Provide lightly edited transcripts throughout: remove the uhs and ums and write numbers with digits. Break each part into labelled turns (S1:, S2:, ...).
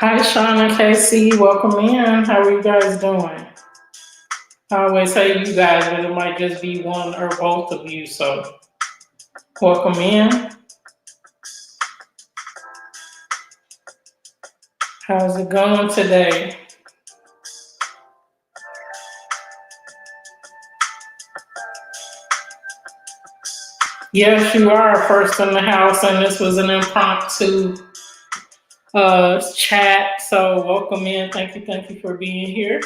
S1: Hi, Sean and KC. Welcome in. How are you guys doing? I always say you guys, but it might just be one or both of you. So, welcome in. How's it going today? Yes, you are first in the house, and this was an impromptu chat. So, welcome in. Thank you for being here.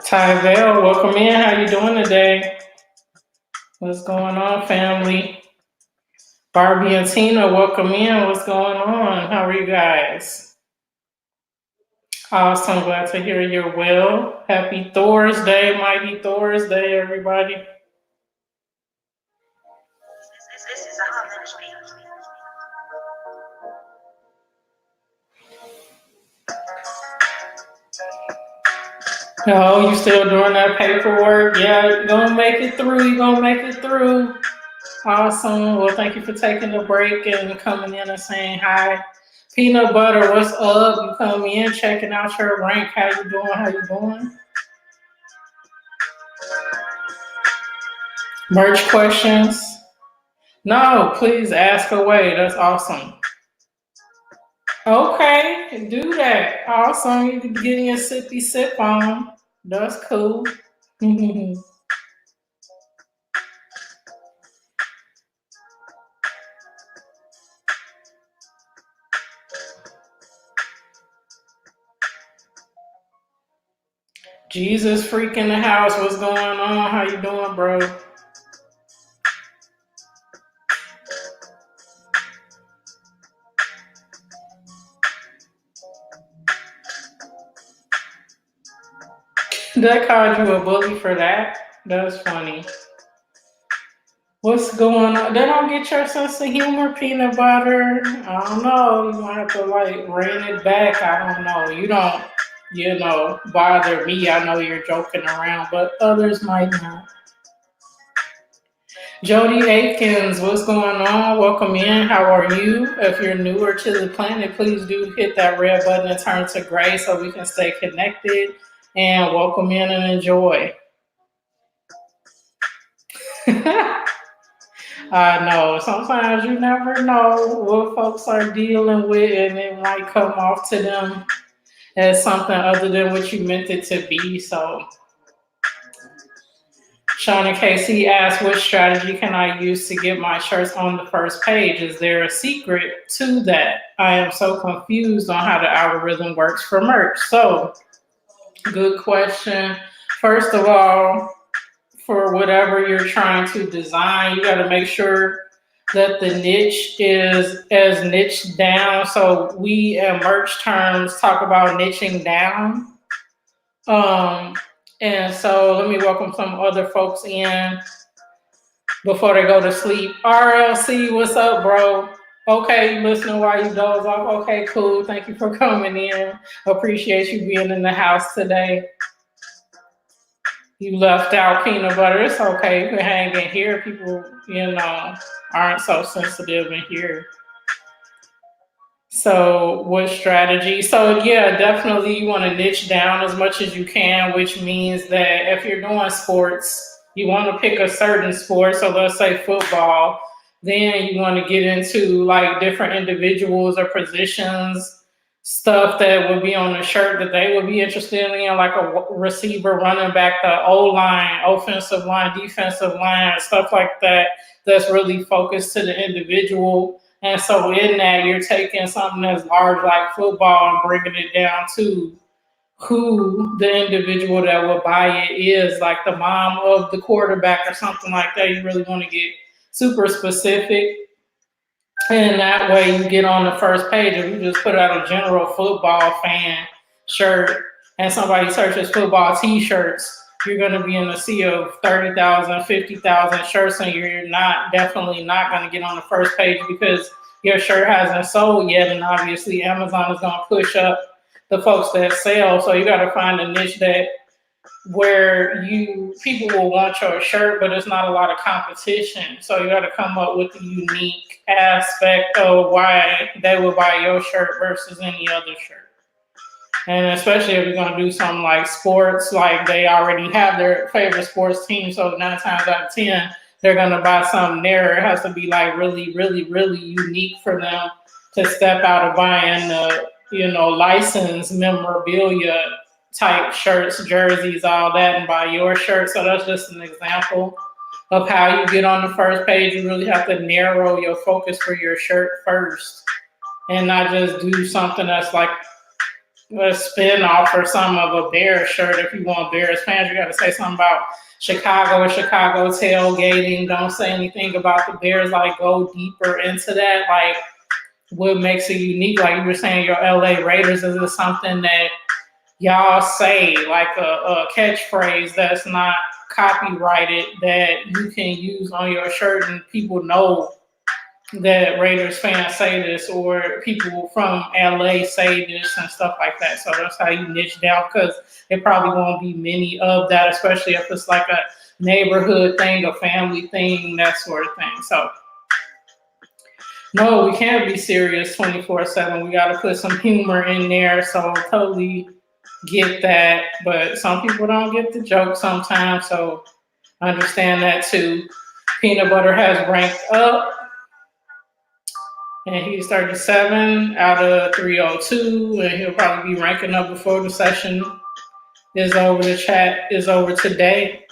S1: Tyvell, welcome in. How you doing today? What's going on, family? Barbie and Tina, welcome in. What's going on? How are you guys? Awesome. Glad to hear you're well. Happy Thursday, mighty Thursday, everybody. Oh, you still doing that paperwork? Yeah, you're gonna make it through. You're gonna make it through. Awesome. Well, thank you for taking the break and coming in and saying hi. Peanut Butter, what's up? You come in, checking out your rank. How you doing? How you doing? Merch questions? No, please ask away. That's awesome. Okay, do that. Awesome. You can get your sippy sip on. That's cool. Jesus freak in the house. What's going on? How you doing, bro? They called you a bully for that? That's funny. What's going on? They don't get your sense of humor, Peanut Butter. I don't know. You might have to like rein it back. I don't know. You don't, bother me. I know you're joking around, but others might not. Jody Aikens, what's going on? Welcome in. How are you? If you're newer to the planet, please do hit that red button and turn to gray so we can stay connected. And welcome in and enjoy. I know. Sometimes you never know what folks are dealing with, and it might come off to them as something other than what you meant it to be. So, Shauna Casey asked, what strategy can I use to get my shirts on the first page? Is there a secret to that? I am so confused on how the algorithm works for merch. So, good question. First of all, for whatever you're trying to design, you got to make sure that the niche is as niched down. So we in merch terms talk about niching down. And so let me welcome some other folks in before they go to sleep. RLC, what's up, bro? Okay, you listening while you doze off? Okay, cool. Thank you for coming in. Appreciate you being in the house today. You left out Peanut Butter. It's okay. You can hang in here. People, aren't so sensitive in here. So what strategy? So yeah, definitely you want to niche down as much as you can, which means that if you're doing sports, you want to pick a certain sport. So let's say football. Then you want to get into like different individuals or positions stuff that would be on the shirt that they would be interested in, like a receiver, running back, the O line, offensive line, defensive line, stuff like that. That's really focused to the individual. And so in that, you're taking something that's large like football and bringing it down to who the individual that will buy it is, like the mom of the quarterback or something like that. You really want to get super specific. And that way you get on the first page. If you just put out a general football fan shirt and somebody searches football t-shirts, you're going to be in a sea of 30,000, 50,000 shirts, and you're definitely not going to get on the first page because your shirt hasn't sold yet. And obviously Amazon is going to push up the folks that sell. So you got to find a niche that where people will want your shirt, but it's not a lot of competition. So you got to come up with a unique aspect of why they would buy your shirt versus any other shirt. And especially if you're going to do something like sports, like they already have their favorite sports team, so 9 times out of 10 they're going to buy something there. It has to be like really, really, really unique for them to step out of buying the licensed memorabilia type shirts, jerseys, all that, and buy your shirt. So that's just an example of how you get on the first page. You really have to narrow your focus for your shirt first and not just do something that's like a spin-off or some of a Bears shirt. If you want Bears fans, you got to say something about Chicago or Chicago tailgating. Don't say anything about the Bears. Like, go deeper into that. Like, what makes it unique? Like you were saying, your LA Raiders, is it something that y'all say, like a catchphrase that's not copyrighted that you can use on your shirt and people know that Raiders fans say this, or people from LA say this and stuff like that? So that's how you niche down, because it probably won't be many of that, especially if it's like a neighborhood thing, a family thing, that sort of thing. So no, we can't be serious 24/7. We got to put some humor in there. So totally get that, but some people don't get the joke sometimes, so I understand that too. Peanut Butter has ranked up, and he's 37 out of 302, and he'll probably be ranking up before the session is over. The chat is over today.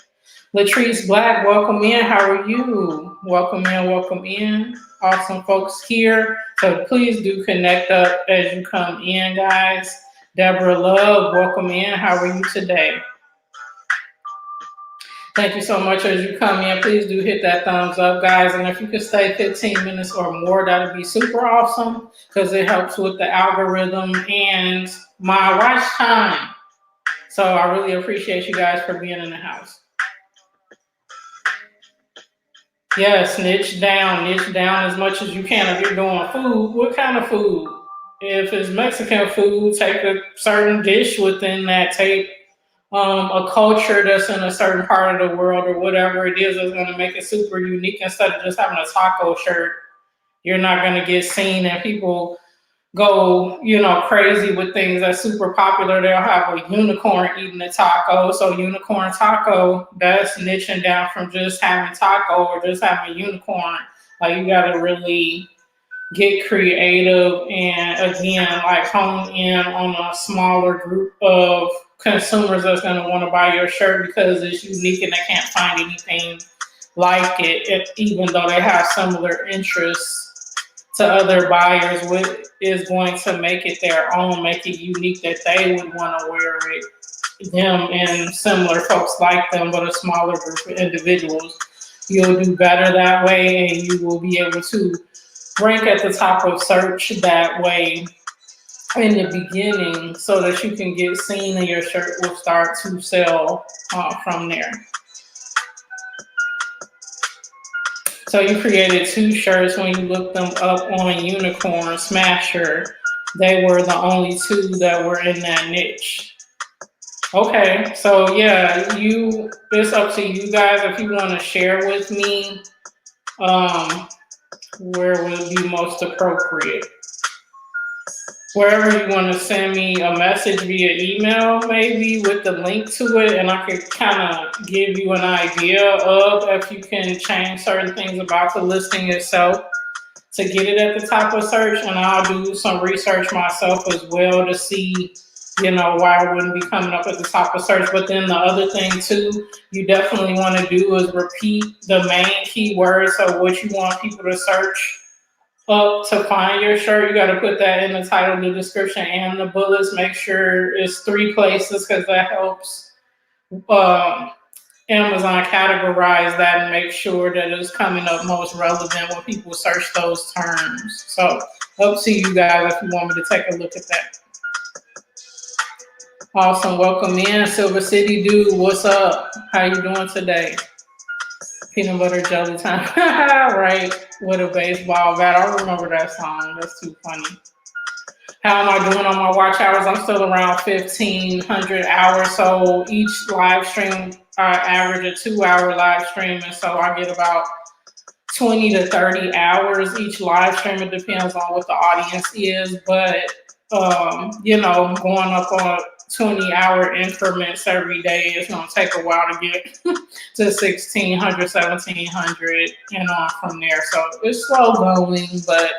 S1: Latrice Black, welcome in. How are you? Welcome in, welcome in. Awesome folks here. So please do connect up as you come in, guys. Deborah Love, welcome in. How are you today? Thank you so much as you come in. Please do hit that thumbs up, guys. And if you could stay 15 minutes or more, that would be super awesome, because it helps with the algorithm and my watch time. So I really appreciate you guys for being in the house. Yes, niche down as much as you can. If you're doing food, what kind of food? If it's Mexican food, take a certain dish within that. Take a culture that's in a certain part of the world, or whatever it is that's going to make it super unique. Instead of just having a taco shirt, you're not going to get seen, and people go, crazy with things that's super popular. They'll have a unicorn eating a taco. So unicorn taco, that's niching down from just having taco or just having a unicorn. Like, you got to really get creative and, again, like hone in on a smaller group of consumers that's going to want to buy your shirt because it's unique and they can't find anything like it, even though they have similar interests to other buyers. What is going to make it their own, make it unique, that they would want to wear it, them and similar folks like them, but a smaller group of individuals. You'll do better that way, and you will be able to rank at the top of search that way in the beginning, so that you can get seen and your shirt will start to sell from there. So you created 2 shirts. When you looked them up on Unicorn Smasher, they were the only 2 that were in that niche. Okay, so yeah, it's up to you guys if you want to share with me where would be most appropriate. Wherever you want to send me a message via email, maybe with the link to it, and I could kind of give you an idea of if you can change certain things about the listing itself to get it at the top of search, and I'll do some research myself as well to see, why it wouldn't be coming up at the top of search. But then the other thing too, you definitely want to do is repeat the main keywords of what you want people to search up to find your shirt. You got to put that in the title, the description, and the bullets. Make sure it's 3 places because that helps Amazon categorize that and make sure that it's coming up most relevant when people search those terms. So up to you guys if you want me to take a look at that. Awesome. Welcome in, Silver City Dude. What's up? How you doing today? Peanut butter jelly time. Right. With a baseball bat. I remember that song. That's too funny. How am I doing on my watch hours? I'm still around 1,500 hours. So each live stream, I average a 2-hour live stream. And so I get about 20 to 30 hours each live stream. It depends on what the audience is. But, going up on 20-hour increments every day, it's going to take a while to get to 1,600, 1,700, and on from there. So it's slow going, but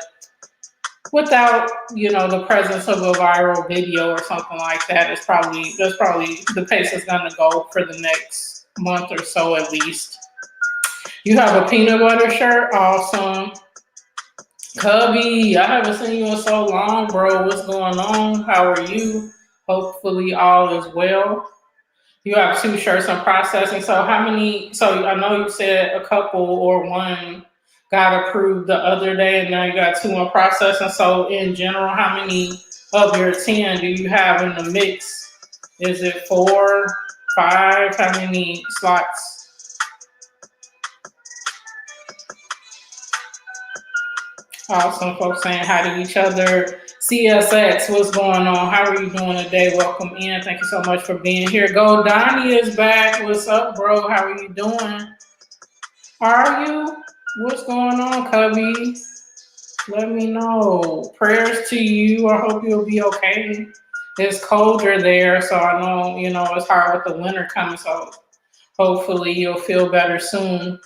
S1: without, the presence of a viral video or something like that, that's probably the pace is going to go for the next month or so at least. You have a peanut butter shirt? Awesome. Cubby, I haven't seen you in so long, bro. What's going on? How are you? Hopefully all is well. You have 2 shirts in processing. So I know you said a couple or one got approved the other day, and now you got 2 in processing. So in general, how many of your 10 do you have in the mix? Is it 4, 5? How many slots? Awesome. Folks saying hi to each other. CSX, what's going on? How are you doing today? Welcome in. Thank you so much for being here. Go Donnie is back. What's up, bro? How are you doing? Are you? What's going on, Cubby? Let me know. Prayers to you. I hope you'll be okay. It's colder there, so I know, it's hard with the winter coming, so hopefully you'll feel better soon.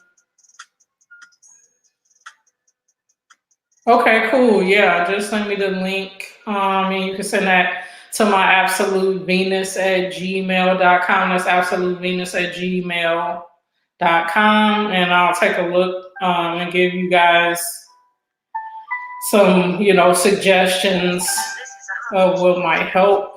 S1: Okay, cool. Yeah, just send me the link. And you can send that to my absolutevenus@gmail.com. That's absolutevenus@gmail.com. And I'll take a look and give you guys some, suggestions of what might help.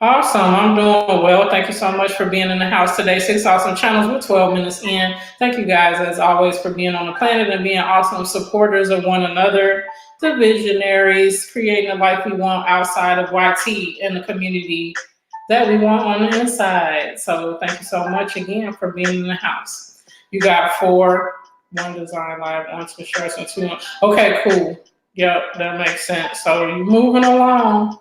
S1: Awesome. I'm doing well. Thank you so much for being in the house today. 6 awesome channels. We're 12 minutes in. Thank you guys, as always, for being on the planet and being awesome supporters of one another, the visionaries, creating the life we want outside of YT and the community that we want on the inside. So thank you so much again for being in the house. You got 4, 1 design live, 1 to shirts, and 2. Okay, cool. Yep, that makes sense. So you're moving along.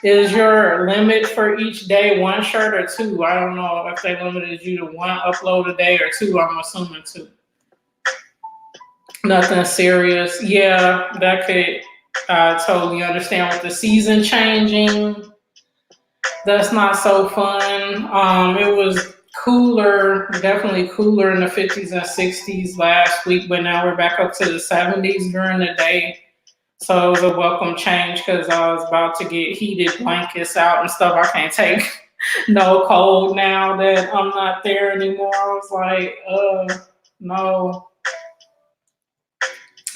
S1: Is your limit for each day 1 shirt or 2? I don't know if they limited you to 1 upload a day or 2. I'm assuming 2. Nothing serious. Yeah, that could totally understand with the season changing. That's not so fun. It was cooler, definitely cooler in the 50s and 60s last week, but now we're back up to the 70s during the day. So it was a welcome change because I was about to get heated blankets out and stuff. I can't take no cold now that I'm not there anymore. I was like, no.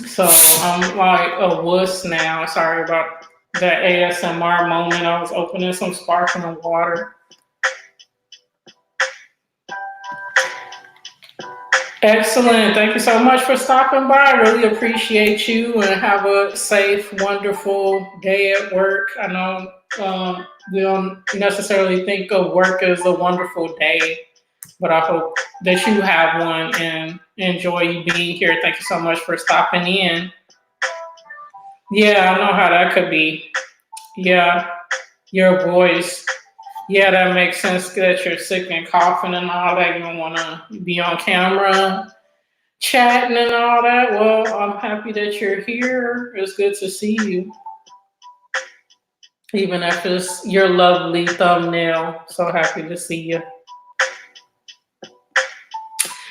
S1: So I'm like a wuss now. Sorry about that ASMR moment. I was opening some sparkling water. Excellent. Thank you so much for stopping by. I really appreciate you, and have a safe, wonderful day at work. I know we don't necessarily think of work as a wonderful day, but I hope that you have one and enjoy you being here. Thank you so much for stopping in. Yeah, I know how that could be. Yeah, your voice. Yeah, that makes sense that you're sick and coughing and all that. You don't want to be on camera chatting and all that. Well, I'm happy that you're here. It's good to see you. Even if it's your lovely thumbnail. So happy to see you.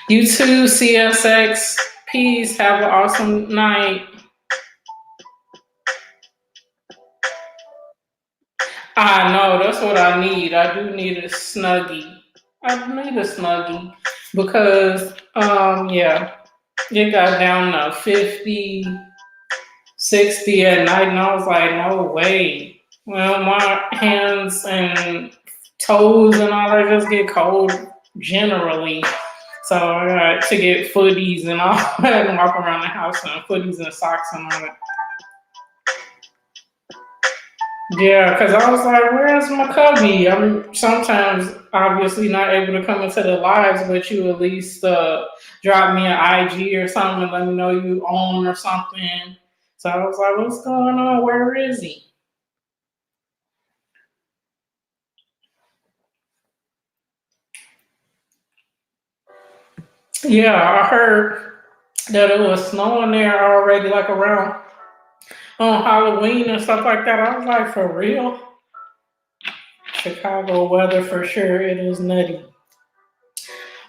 S1: You too, CSX. Peace. Have an awesome night. I know, that's what I need. I do need a snuggie. I need a snuggie because, yeah, it got down to 50, 60 at night, and I was like, no way. Well, my hands and toes and all that just get cold generally. So I got to get footies and all that and walk around the house in footies and socks and all that. Yeah, because I was like, where's my cubby? I'm sometimes obviously not able to come into the lives, but you at least drop me an IG or something and let me know you on or something. So I was like, what's going on? Where is he? Yeah, I heard that it was snowing there already, like around on Halloween and stuff like that. I was like, for real? Chicago weather for sure. It is nutty.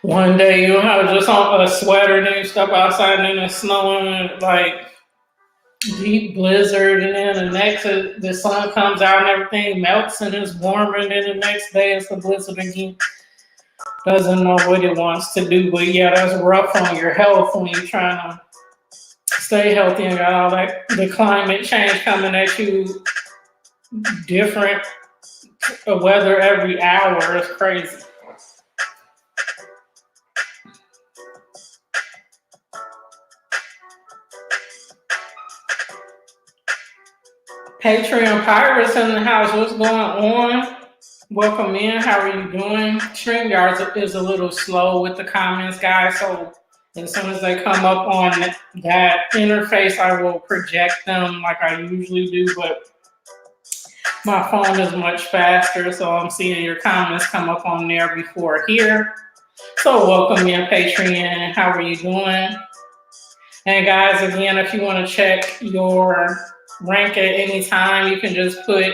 S1: One day you'll have just on a sweater and then you step outside and then it's snowing like deep blizzard, and then the next the sun comes out and everything melts and it's warmer, and then the next day it's the blizzard again. Doesn't know what it wants to do, but yeah, that's rough on your health when you're trying to stay healthy and got all that the climate change coming at you, different weather every hour. It's crazy. Patreon Pirates in the house. What's going on? Welcome in. How are you doing? StreamYard is a little slow with the comments, guys. So as soon as they come up on that interface, I will project them like I usually do. But my phone is much faster, so I'm seeing your comments come up on there before here. So welcome in, Patreon. How are you doing? And guys, again, if you want to check your rank at any time, you can just put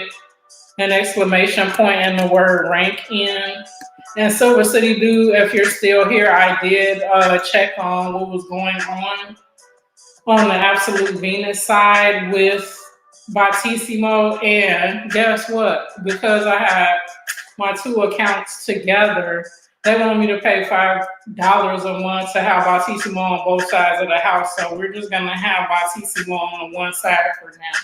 S1: an exclamation point and the word rank in. And Silver City Dude, if you're still here, I did check on what was going on the Absolute Venus side with Battissimo. And guess what? Because I had my two accounts together, they want me to pay $5 a month to have Battissimo on both sides of the house. So we're just going to have Battissimo on one side for now.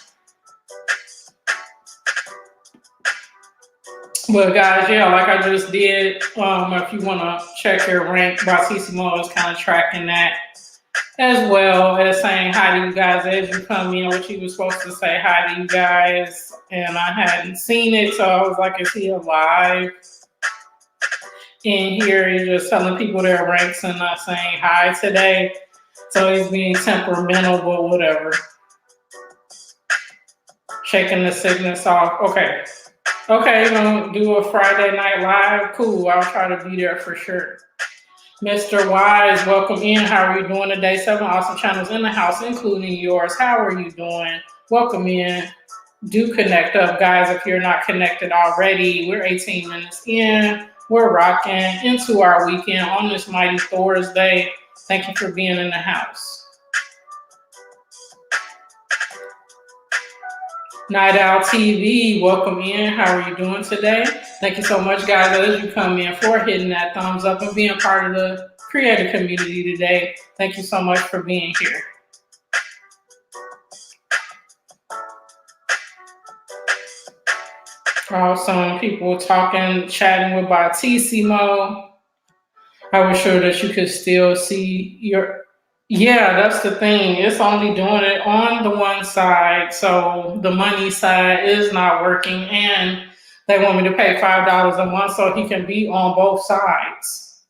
S1: But guys, yeah, like I just did, if you want to check your rank, Battissimo is kind of tracking that, as well as saying hi to you guys as you come in, which he was supposed to say hi to you guys, and I hadn't seen it, so I was like, is he alive? In here, he's just telling people their ranks and not saying hi today, so he's being temperamental, but whatever. Shaking the sickness off. Okay. Okay, you're gonna do a Friday night live? Cool, I'll try to be there for sure. Mr. Wise, welcome in. How are you doing today? 7 awesome channels in the house, including yours. How are you doing? Welcome in. Do connect up, guys, if you're not connected already. We're 18 minutes in. We're rocking into our weekend on this mighty Thursday. Thank you for being in the house. Night Owl TV, welcome in. How are you doing today? Thank you so much, guys, as you come in, for hitting that thumbs up and being part of the creative community today. Thank you so much for being here. Awesome. People talking, chatting with Battissimo. I was sure that you could still see your... Yeah, that's the thing. It's only doing it on the one side. So the money side is not working. And they want me to pay $5 a month so he can be on both sides.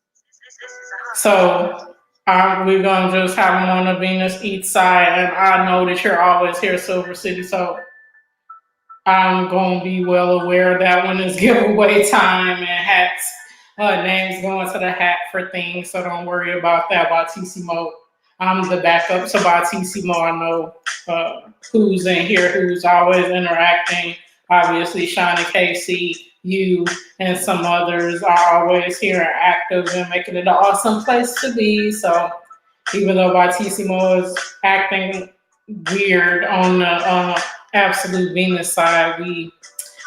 S1: So we're going to just have him on the Venus each side. And I know that you're always here, Silver City. So I'm going to be well aware that when it's giveaway time and hats, names going to the hat for things. So don't worry about that, Battissimo. I'm the backup to Battissimo. I know who's in here, who's always interacting. Obviously, Shawnee, KC, you, and some others are always here and active and making it an awesome place to be. So Even though Batissimo is acting weird on the Absolute Venus side, we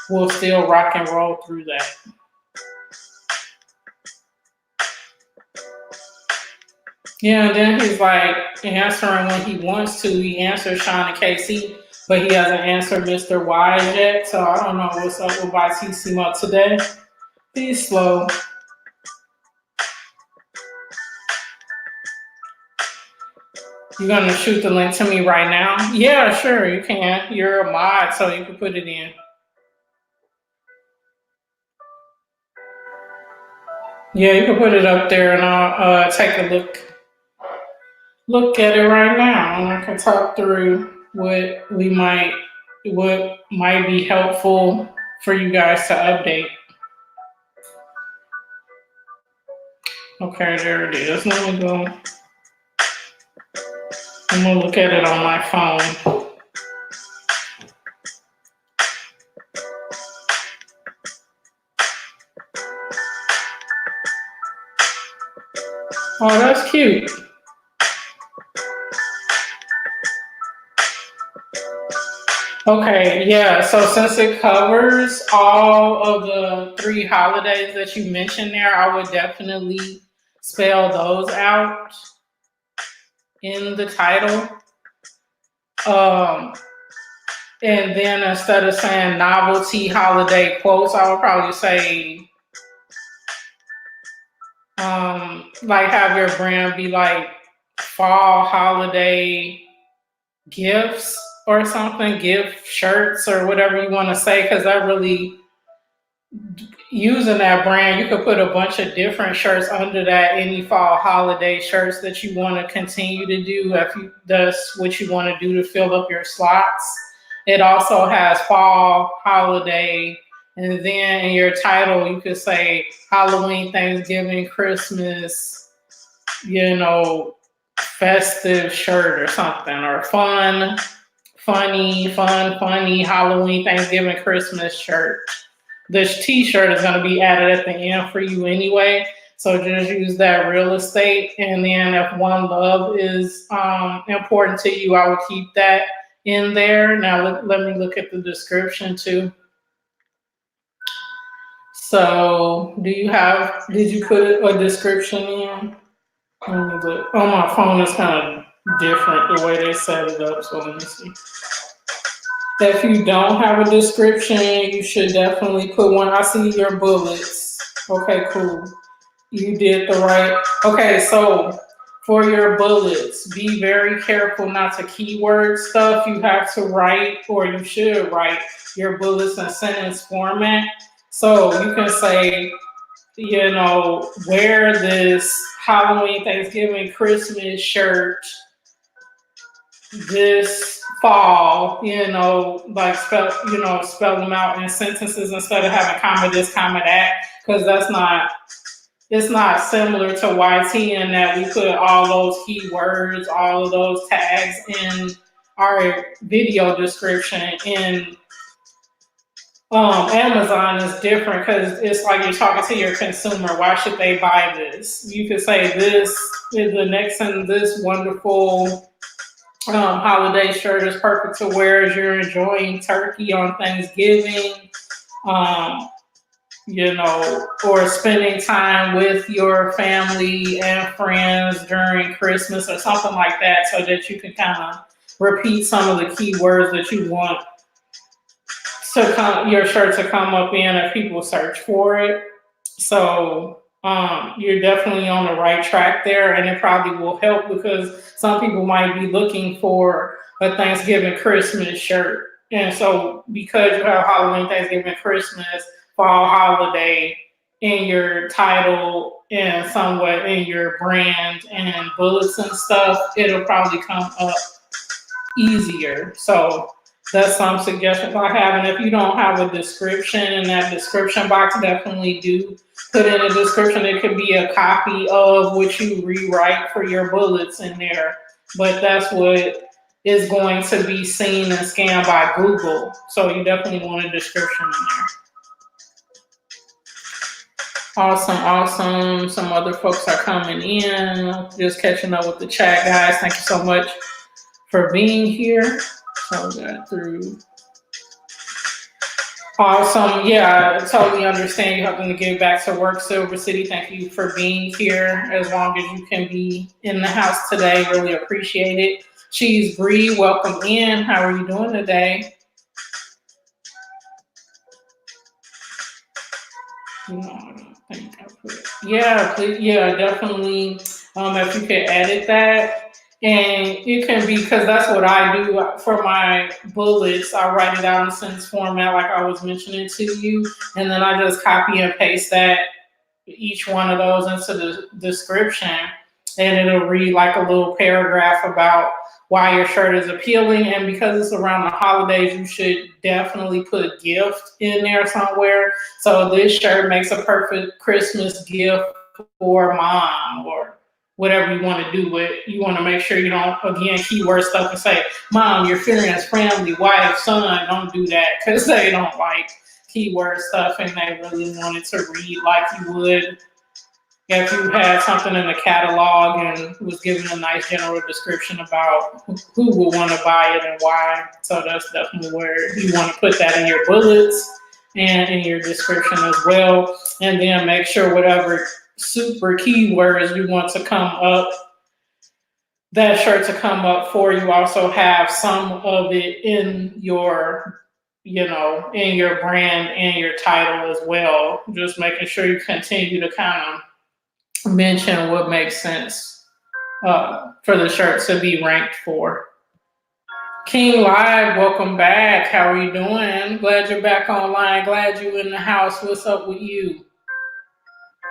S1: will still rock and roll through that. Yeah, and then he's like answering when he wants to. He answers Sean and KC, but he hasn't answered Mr. Wise yet. So I don't know what's up with Batissimo today. He's slow. You're gonna shoot the link to me right now? Yeah, sure, you can. You're a mod, so you can put it in. Yeah, you can put it up there, and I'll take a look at it right now, and I can talk through what might be helpful for you guys to update. Okay, there it is. Let me go. I'm gonna look at it on my phone. Oh, that's cute. Okay, yeah, so since it covers all of the 3 holidays that you mentioned there, I would definitely spell those out in the title. And then instead of saying novelty holiday quotes, I would probably say, like have your brand be like fall holiday gifts or something, gift shirts or whatever you want to say, because that really, using that brand, you could put a bunch of different shirts under that, any fall holiday shirts that you want to continue to do if that's what you want to do to fill up your slots. It also has fall, holiday, and then in your title you could say Halloween, Thanksgiving, Christmas, festive shirt or something, or funny Halloween, Thanksgiving, Christmas shirt. This t-shirt is going to be added at the end for you anyway, so just use that real estate. And then if one love is important to you, I would keep that in there. Now let me look at the description too. So did you put a description in? Let me look. Oh, my phone is kind of different the way they set it up, so let me see. If you don't have a description, you should definitely put one. I see your bullets. Okay, cool. You did the right. Okay, so for your bullets, be very careful not to keyword stuff. You have to write, or you should write, your bullets in sentence format. So you can say, wear this Halloween, Thanksgiving, Christmas shirt this fall, like spell them out in sentences instead of having comma this, comma that, because it's not similar to YT in that we put all those keywords, all of those tags in our video description. In Amazon is different because it's like you're talking to your consumer. Why should they buy this? You could say this is the next sentence, this wonderful holiday shirt is perfect to wear as you're enjoying turkey on Thanksgiving, or spending time with your family and friends during Christmas or something like that, so that you can kind of repeat some of the keywords that you want your shirt to come up in if people search for it. So you're definitely on the right track there, and it probably will help because some people might be looking for a Thanksgiving, Christmas shirt. And so because you have Halloween, Thanksgiving, Christmas, fall, holiday in your title and somewhat in your brand and bullets and stuff, it'll probably come up easier. So that's some suggestions I have. And if you don't have a description in that description box, definitely do put in a description. It could be a copy of what you rewrite for your bullets in there, but that's what is going to be seen and scanned by Google. So you definitely want a description in there. Awesome, awesome. Some other folks are coming in. Just catching up with the chat, guys. Thank you so much for being here. So that through. Awesome. Yeah, I totally understand you having to get back to work, Silver City. Thank you for being here as long as you can be in the house today. Really appreciate it. Cheese Bree, welcome in. How are you doing today? Yeah, please, yeah, definitely. If you could edit that, and it can be because that's what I do for my bullets. I write it out in sentence format, like I was mentioning to you, and then I just copy and paste that each one of those into the description, and it'll read like a little paragraph about why your shirt is appealing. And because it's around the holidays, you should definitely put a gift in there somewhere. So this shirt makes a perfect Christmas gift for mom, or whatever you want to do with. You want to make sure you don't, again, keyword stuff and say, mom, your feelings, family, wife, son. Don't do that, because they don't like keyword stuff, and they really want it to read like you would if you had something in the catalog and was given a nice general description about who would want to buy it and why. So that's definitely where you want to put that in your bullets and in your description as well. And then make sure whatever super keywords you want to come up, that shirt to come up for, you also have some of it in your, in your brand and your title as well. Just making sure you continue to kind of mention what makes sense for the shirt to be ranked for. King Live, welcome back. How are you doing? Glad you're back online. Glad you're in the house. What's up with you?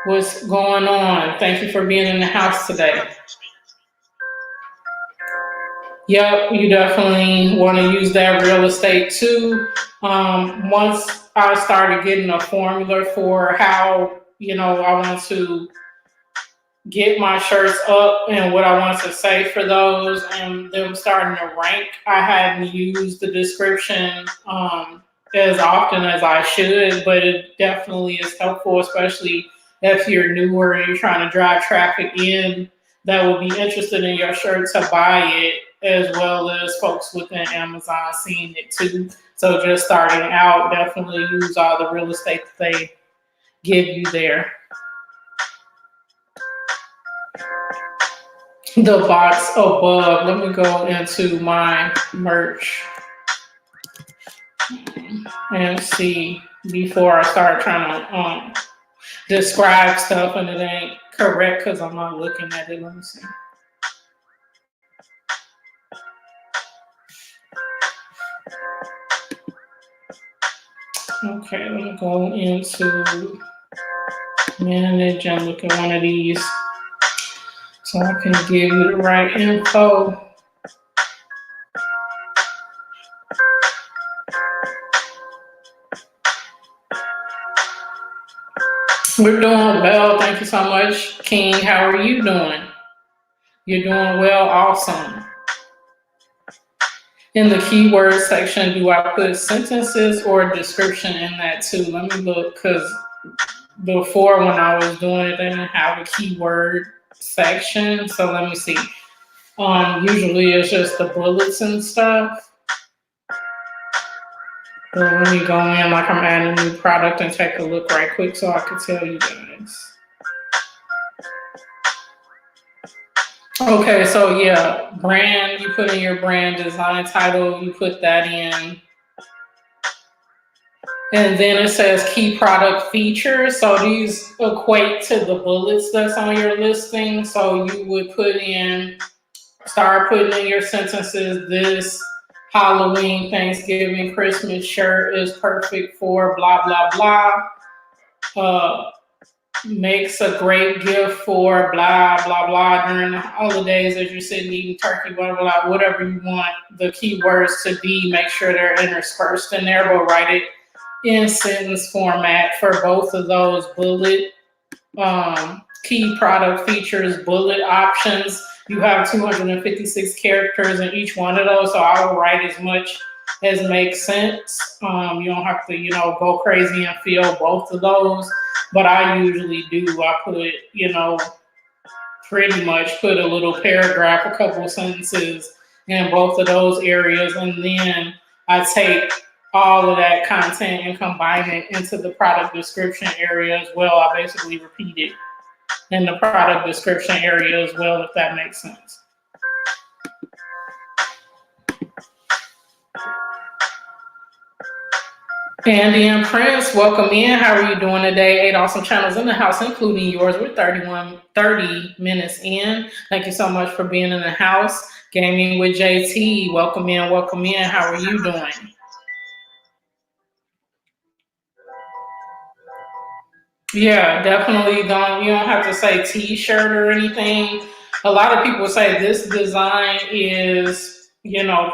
S1: What's going on? Thank you for being in the house today. Yep, you definitely want to use that real estate too. Once I started getting a formula for how, I want to get my shirts up and what I want to say for those, and them starting to rank, I hadn't used the description as often as I should, but it definitely is helpful, especially if you're newer and you're trying to drive traffic in that will be interested in your shirt to buy it, as well as folks within Amazon seeing it too. So just starting out, definitely use all the real estate that they give you there. The box above, let me go into my merch and see before I start trying to describe stuff and it ain't correct because I'm not looking at it. Let me see. Okay, let me go into manage and look at one of these so I can give you the right info. We're doing well. Thank you so much, King. How are you doing? You're doing well. Awesome. In the keyword section, do I put sentences or description in that too? Let me look, because before when I was doing it, they didn't have a keyword section. So let me see. Usually it's just the bullets and stuff. So let me go in like I'm adding a new product and take a look right quick so I can tell you guys. Okay, so yeah, brand, you put in your brand, design title, you put that in. And then it says key product features. So these equate to the bullets that's on your listing. So you would start putting in your sentences, this Halloween, Thanksgiving, Christmas shirt is perfect for blah, blah, blah. Makes a great gift for blah, blah, blah during the holidays as you're sitting eating turkey, blah, blah, blah, whatever you want the keywords to be. Make sure they're interspersed in there, but write it in sentence format for both of those bullet key product features, bullet options. You have 256 characters in each one of those, so I will write as much as makes sense. You don't have to, go crazy and fill both of those. but I usually do. I put, pretty much put a little paragraph, a couple of sentences in both of those areas, and then I take all of that content and combine it into the product description area as well. I basically repeat it in the product description area as well, if that makes sense. Andy and Prince, welcome in. How are you doing today? 8 awesome channels in the house, including yours. We're 30 minutes in. Thank you so much for being in the house. Gaming with JT, welcome in, welcome in. How are you doing? Yeah, definitely you don't have to say t-shirt or anything. A lot of people say this design is,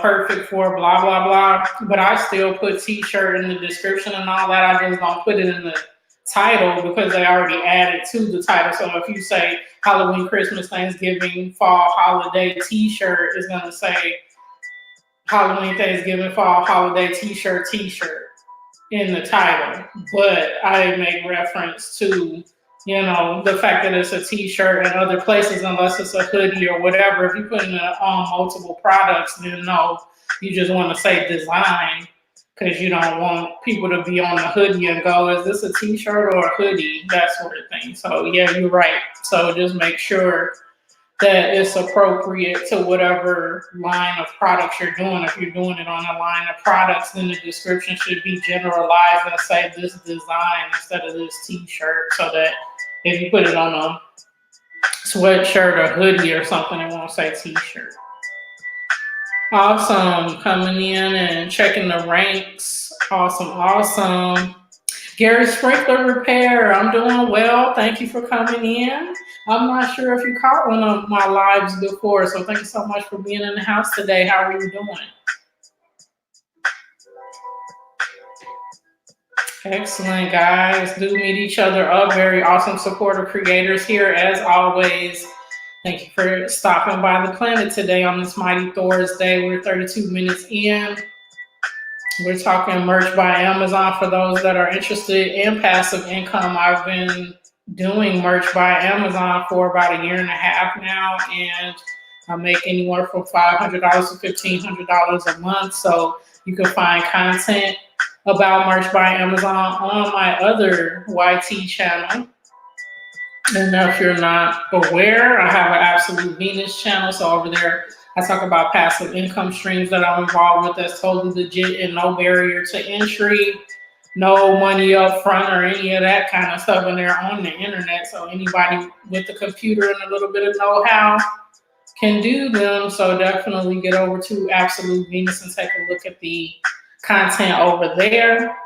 S1: perfect for blah, blah, blah. But I still put t-shirt in the description and all that. I just don't put it in the title because they already added to the title. So if you say Halloween, Christmas, Thanksgiving, fall, holiday t-shirt, it's going to say Halloween, Thanksgiving, fall, holiday t-shirt in the title, but I make reference to, the fact that it's a t-shirt in other places, unless it's a hoodie or whatever. If you put in multiple products, then no, you just want to say design because you don't want people to be on the hoodie and go, is this a t-shirt or a hoodie? That sort of thing. So yeah, you're right. So just make sure that it's appropriate to whatever line of products you're doing. If you're doing it on a line of products, then the description should be generalized and say this design instead of this t-shirt, so that if you put it on a sweatshirt or hoodie or something, it won't say t-shirt. Awesome, coming in and checking the ranks. Awesome. Gary Sprinkler Repair, I'm doing well. Thank you for coming in. I'm not sure if you caught one of my lives before, so thank you so much for being in the house today. How are you doing? Excellent, guys. Do meet each other up. Very awesome supportive creators here, as always. Thank you for stopping by the planet today on this mighty Thursday. We're 32 minutes in. We're talking merch by Amazon for those that are interested in passive income. I've been doing merch by Amazon for about 1.5 years now, and I make anywhere from $500 to $1,500 a month. So you can find content about merch by Amazon on my other YT channel. And if you're not aware, I have an Absolute Venus channel. So over there, I talk about passive income streams that I'm involved with that's totally legit and no barrier to entry, no money up front or any of that kind of stuff. And they're on the internet. So anybody with the computer and a little bit of know-how can do them. So definitely get over to Absolute Venus and take a look at the content over there.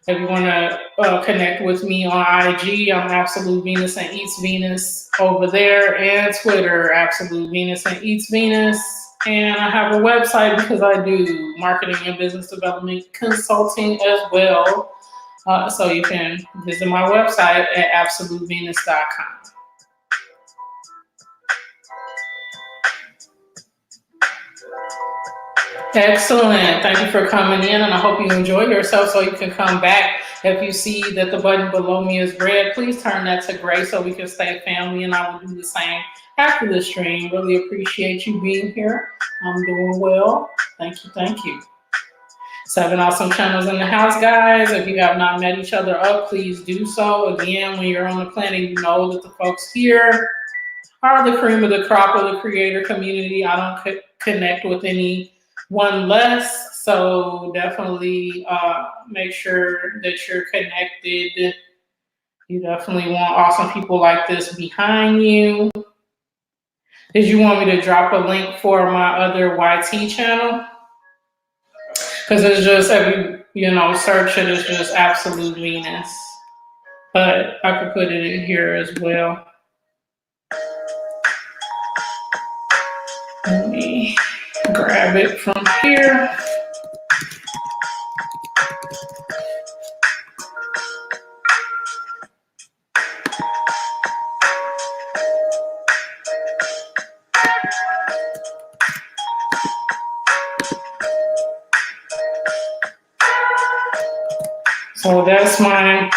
S1: If you want to connect with me on IG, I'm Absolute Venus and Eats Venus over there, and Twitter, Absolute Venus and Eats Venus. And I have a website because I do marketing and business development consulting as well. So you can visit my website at absolutevenus.com. Excellent. Thank you for coming in, and I hope you enjoy yourself so you can come back. If you see that the button below me is red, please turn that to gray so we can stay family, and I will do the same after the stream. Really appreciate you being here. I'm doing well. Thank you. 7 awesome channels in the house, guys. If you have not met each other up, please do so. Again, when you're on the planet, you know that the folks here are the cream of the crop of the creator community. I don't connect with anyone less, so definitely make sure that you're connected. You definitely want awesome people like this behind you. Did you want me to drop a link for my other YT channel? Because it's just, if you search it, it's just Absolute Venus. But I could put it in here as well. Let me grab it from here. So that's my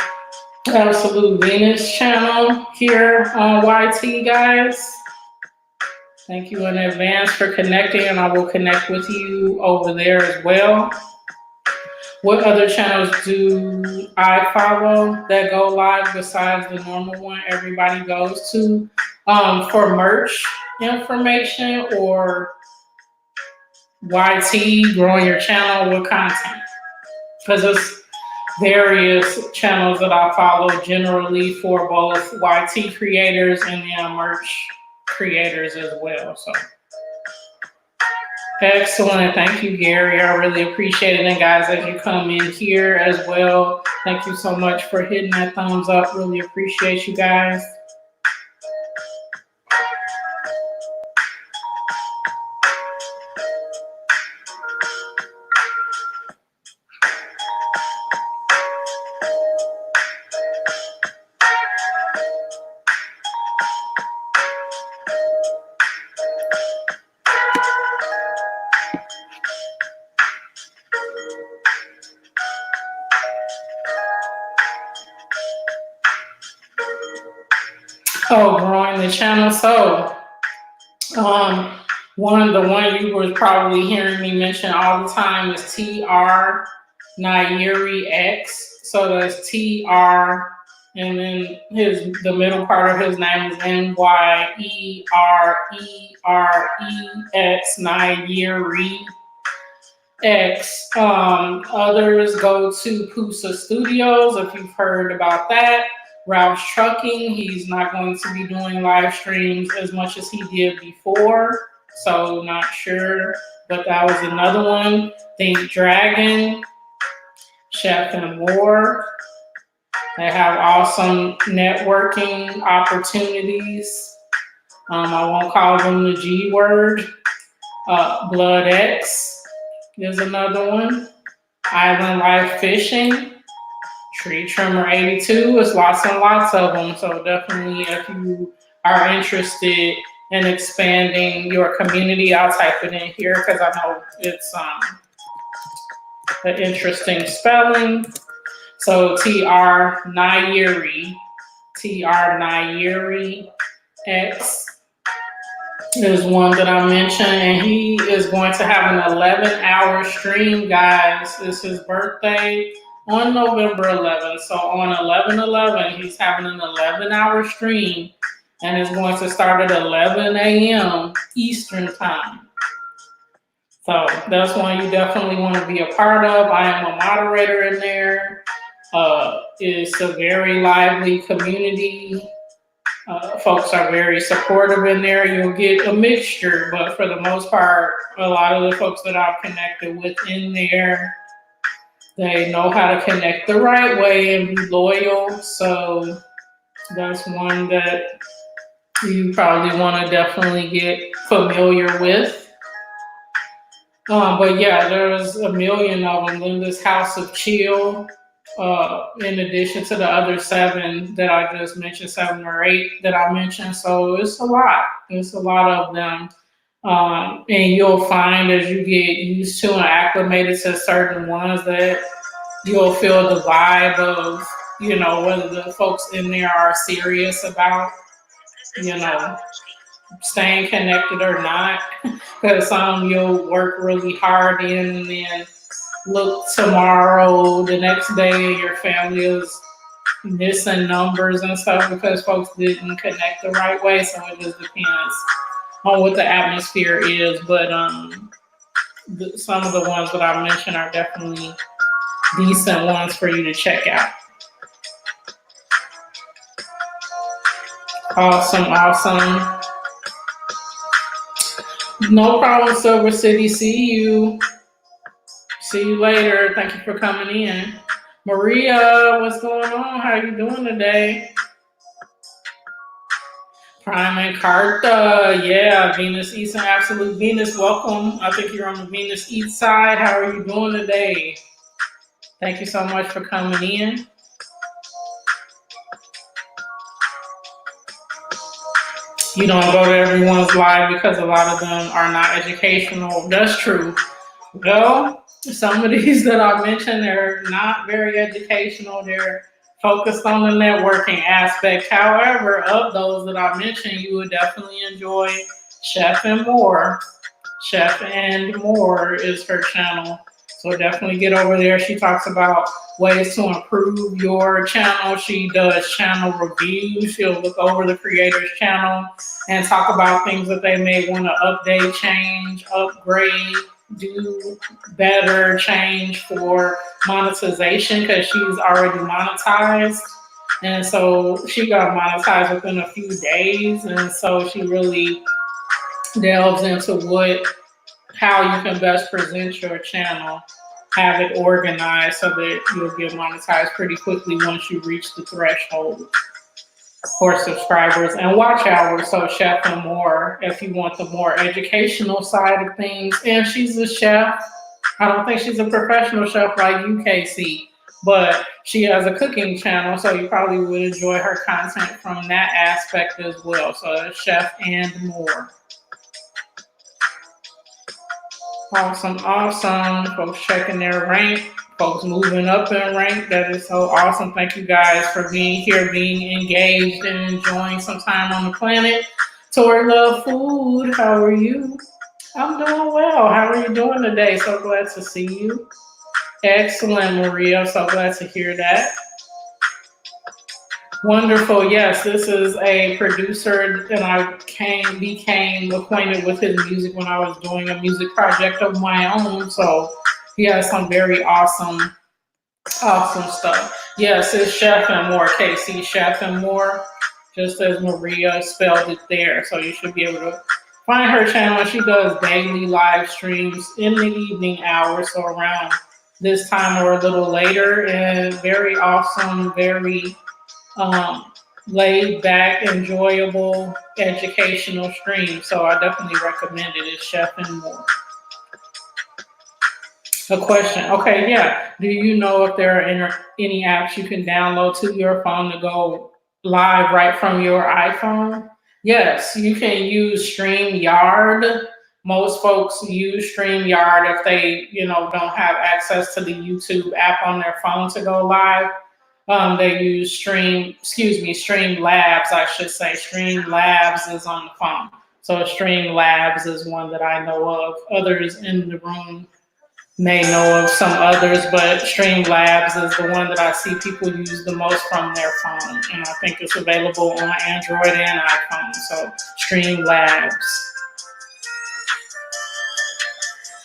S1: Absolute Venus channel here on YT, guys. Thank you in advance for connecting, and I will connect with you over there as well. What other channels do I follow that go live besides the normal one everybody goes to for merch information or YT, growing your channel with content? Because it's various channels that I follow generally for both YT creators and then merch creators as well. So excellent. Thank you, Gary. I really appreciate it. And guys, as you come in here as well, thank you so much for hitting that thumbs up. Really appreciate you guys. Oh, growing the channel. So, the one you were probably hearing me mention all the time is TR Nairi X. So that's TR, and then the middle part of his name is NYEREREX Nairi X. Others go to Pusa Studios, if you've heard about that. Ralph's Trucking, he's not going to be doing live streams as much as he did before, so not sure, but that was another one. Think Dragon, Chef and More. They have awesome networking opportunities. I won't call them the G word. Blood X is another one. Island Life Fishing. Tree Trimmer 82, there's lots and lots of them. So definitely, if you are interested in expanding your community, I'll type it in here because I know it's an interesting spelling. So TR Nairi X is one that I mentioned, and he is going to have an 11-hour stream, guys. It's his birthday on November 11th. So on 11/11, he's having an 11-hour stream, and it's going to start at 11 a.m. Eastern time. So that's one you definitely want to be a part of. I am a moderator in there. It's a very lively community. Folks are very supportive in there. You'll get a mixture, but for the most part, a lot of the folks that I've connected with in there, they know how to connect the right way and be loyal. So that's one that you probably want to definitely get familiar with. But yeah, there's a million of them. Linda's House of Chill, in addition to the other 7 that I just mentioned, 7 or 8 that I mentioned. So it's a lot. It's a lot of them. And you'll find as you get used to and acclimated to certain ones that you'll feel the vibe of, whether the folks in there are serious about, staying connected or not. Because some you'll work really hard in and then look tomorrow, the next day, your family is missing numbers and stuff because folks didn't connect the right way. So it just depends on what the atmosphere is. But some of the ones that I mentioned are definitely decent ones for you to check out. Awesome. No problem, Silver City. See you later. Thank you for coming in. Maria, what's going on? How are you doing today? Prime and Carta, yeah, Venus East and Absolute Venus, welcome. I think you're on the Venus East side. How are you doing today? Thank you so much for coming in. You don't go to everyone's live because a lot of them are not educational. That's true. Well, some of these that I mentioned, they're not very educational. They're focused on the networking aspect. However, of those that I mentioned, you would definitely enjoy Chef and More. Chef and More is her channel. So definitely get over there. She talks about ways to improve your channel. She does channel reviews. She'll look over the creator's channel and talk about things that they may want to update, change, upgrade, do better, change for monetization because she's already monetized. And so she got monetized within a few days. And so she really delves into how you can best present your channel, have it organized so that you'll get monetized pretty quickly once you reach the threshold for subscribers and watch hours. So Chef and More, if you want the more educational side of things. And she's a chef. I don't think she's a professional chef like UKC, but she has a cooking channel, so you probably would enjoy her content from that aspect as well. So Chef and More. Awesome. Folks checking their rank, folks moving up in rank. That is so awesome. Thank you guys for being here, being engaged, and enjoying some time on the planet. Tori Love Food, how are you? I'm doing well. How are you doing today? So glad to see you. Excellent, Maria. So glad to hear that. Wonderful. Yes, this is a producer, and I became acquainted with his music when I was doing a music project of my own. So he has some very awesome stuff. Yes, it's Chef and More, KC Chef and More, just as Maria spelled it there. So you should be able to find her channel. She does daily live streams in the evening hours, so around this time or a little later, and very awesome, very laid back, enjoyable, educational stream. So I definitely recommend it. It's Chef and More. A question. Okay, yeah. Do you know if there are any apps you can download to your phone to go live right from your iPhone? Yes, you can use StreamYard. Most folks use StreamYard if they, don't have access to the YouTube app on their phone to go live. They use Streamlabs, I should say. Streamlabs is on the phone. So Streamlabs is one that I know of. Others in the room may know of some others, but Streamlabs is the one that I see people use the most from their phone. And I think it's available on Android and iPhone. So Streamlabs.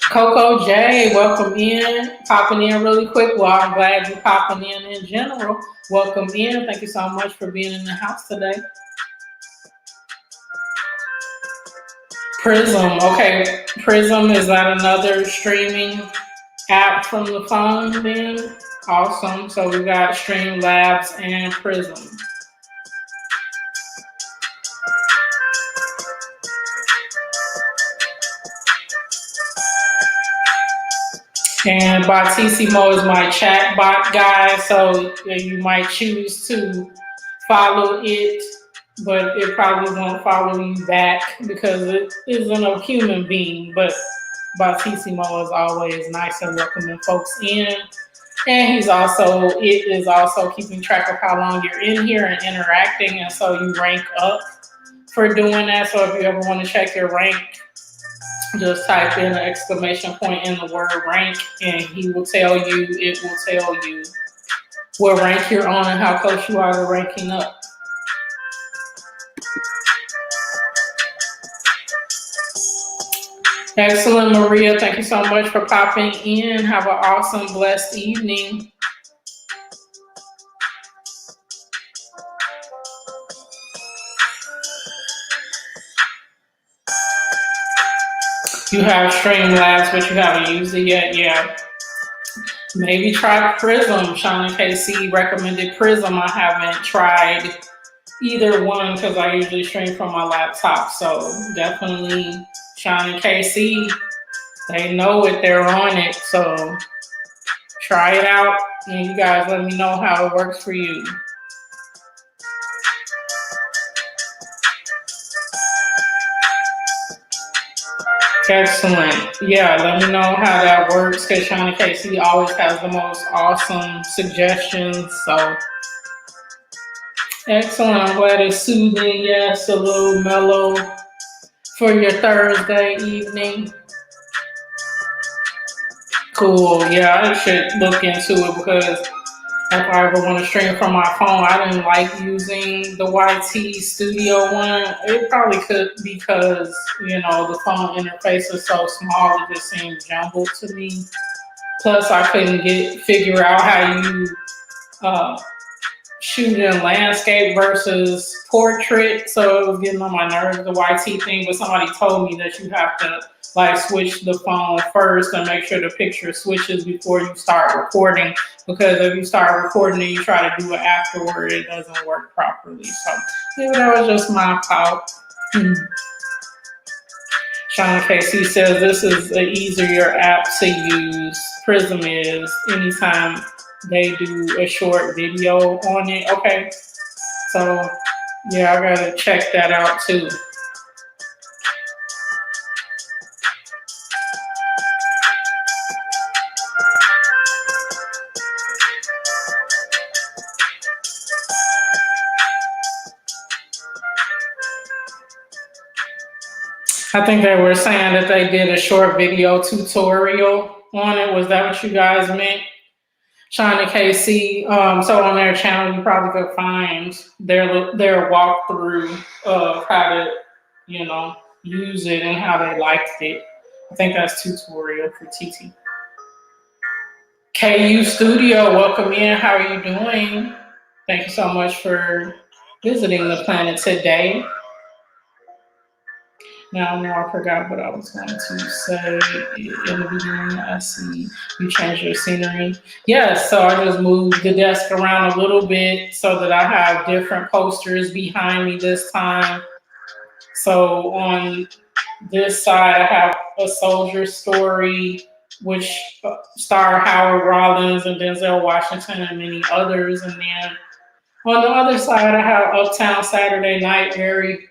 S1: Coco J, welcome in. Popping in really quick. Well, I'm glad you're popping in general. Welcome in. Thank you so much for being in the house today. Prism. Okay, Prism, is that another streaming app from the phone then? Awesome. So we got Streamlabs and Prism. And Batissimo is my chat bot guy, so you might choose to follow it, but it probably won't follow you back because it isn't a human being. But Batissimo is always nice and welcoming folks in. And it is also keeping track of how long you're in here and interacting, and so you rank up for doing that. So if you ever want to check your rank, just type in an exclamation point in the word rank, and it will tell you what rank you're on and how close you are to ranking up. Excellent, Maria. Thank you so much for popping in. Have an awesome, blessed evening. You have Streamlabs, but you haven't used it yet. Yeah. Maybe try Prism. Sean and KC recommended Prism. I haven't tried either one because I usually stream from my laptop. So definitely Sean and KC, they know it. They're on it. So try it out, and you guys let me know how it works for you. Excellent. Yeah, let me know how that works because Shauna Casey always has the most awesome suggestions. So Excellent. I'm glad it's soothing. Yes, a little mellow for your Thursday evening. Cool. Yeah, I should look into it because if I ever want to stream from my phone, I didn't like using the YT Studio one. It probably could because, the phone interface is so small, it just seemed jumbled to me. Plus, I couldn't figure out how you uh, shoot in landscape versus portrait, so it was getting on my nerves, the YT thing. But somebody told me that you have to like switch the phone first and make sure the picture switches before you start recording, because if you start recording and you try to do it afterward, it doesn't work properly. So maybe that was just my fault. Shauna KC says this is an easier app to use. Prism is. Anytime they do a short video on it. Okay. So yeah, I gotta check that out too. I think they were saying that they did a short video tutorial on it. Was that what you guys meant? China KC. So on their channel, you probably could find their walkthrough of how to, use it and how they liked it. I think that's tutorial for TT. KU Studio, welcome in. How are you doing? Thank you so much for visiting the planet today. Now, I forgot what I was going to say in the beginning. I see you changed your scenery. Yes, so I just moved the desk around a little bit so that I have different posters behind me this time. So on this side, I have a soldier story, which star Howard Rollins and Denzel Washington and many others. And then on the other side, I have Uptown Saturday Night, very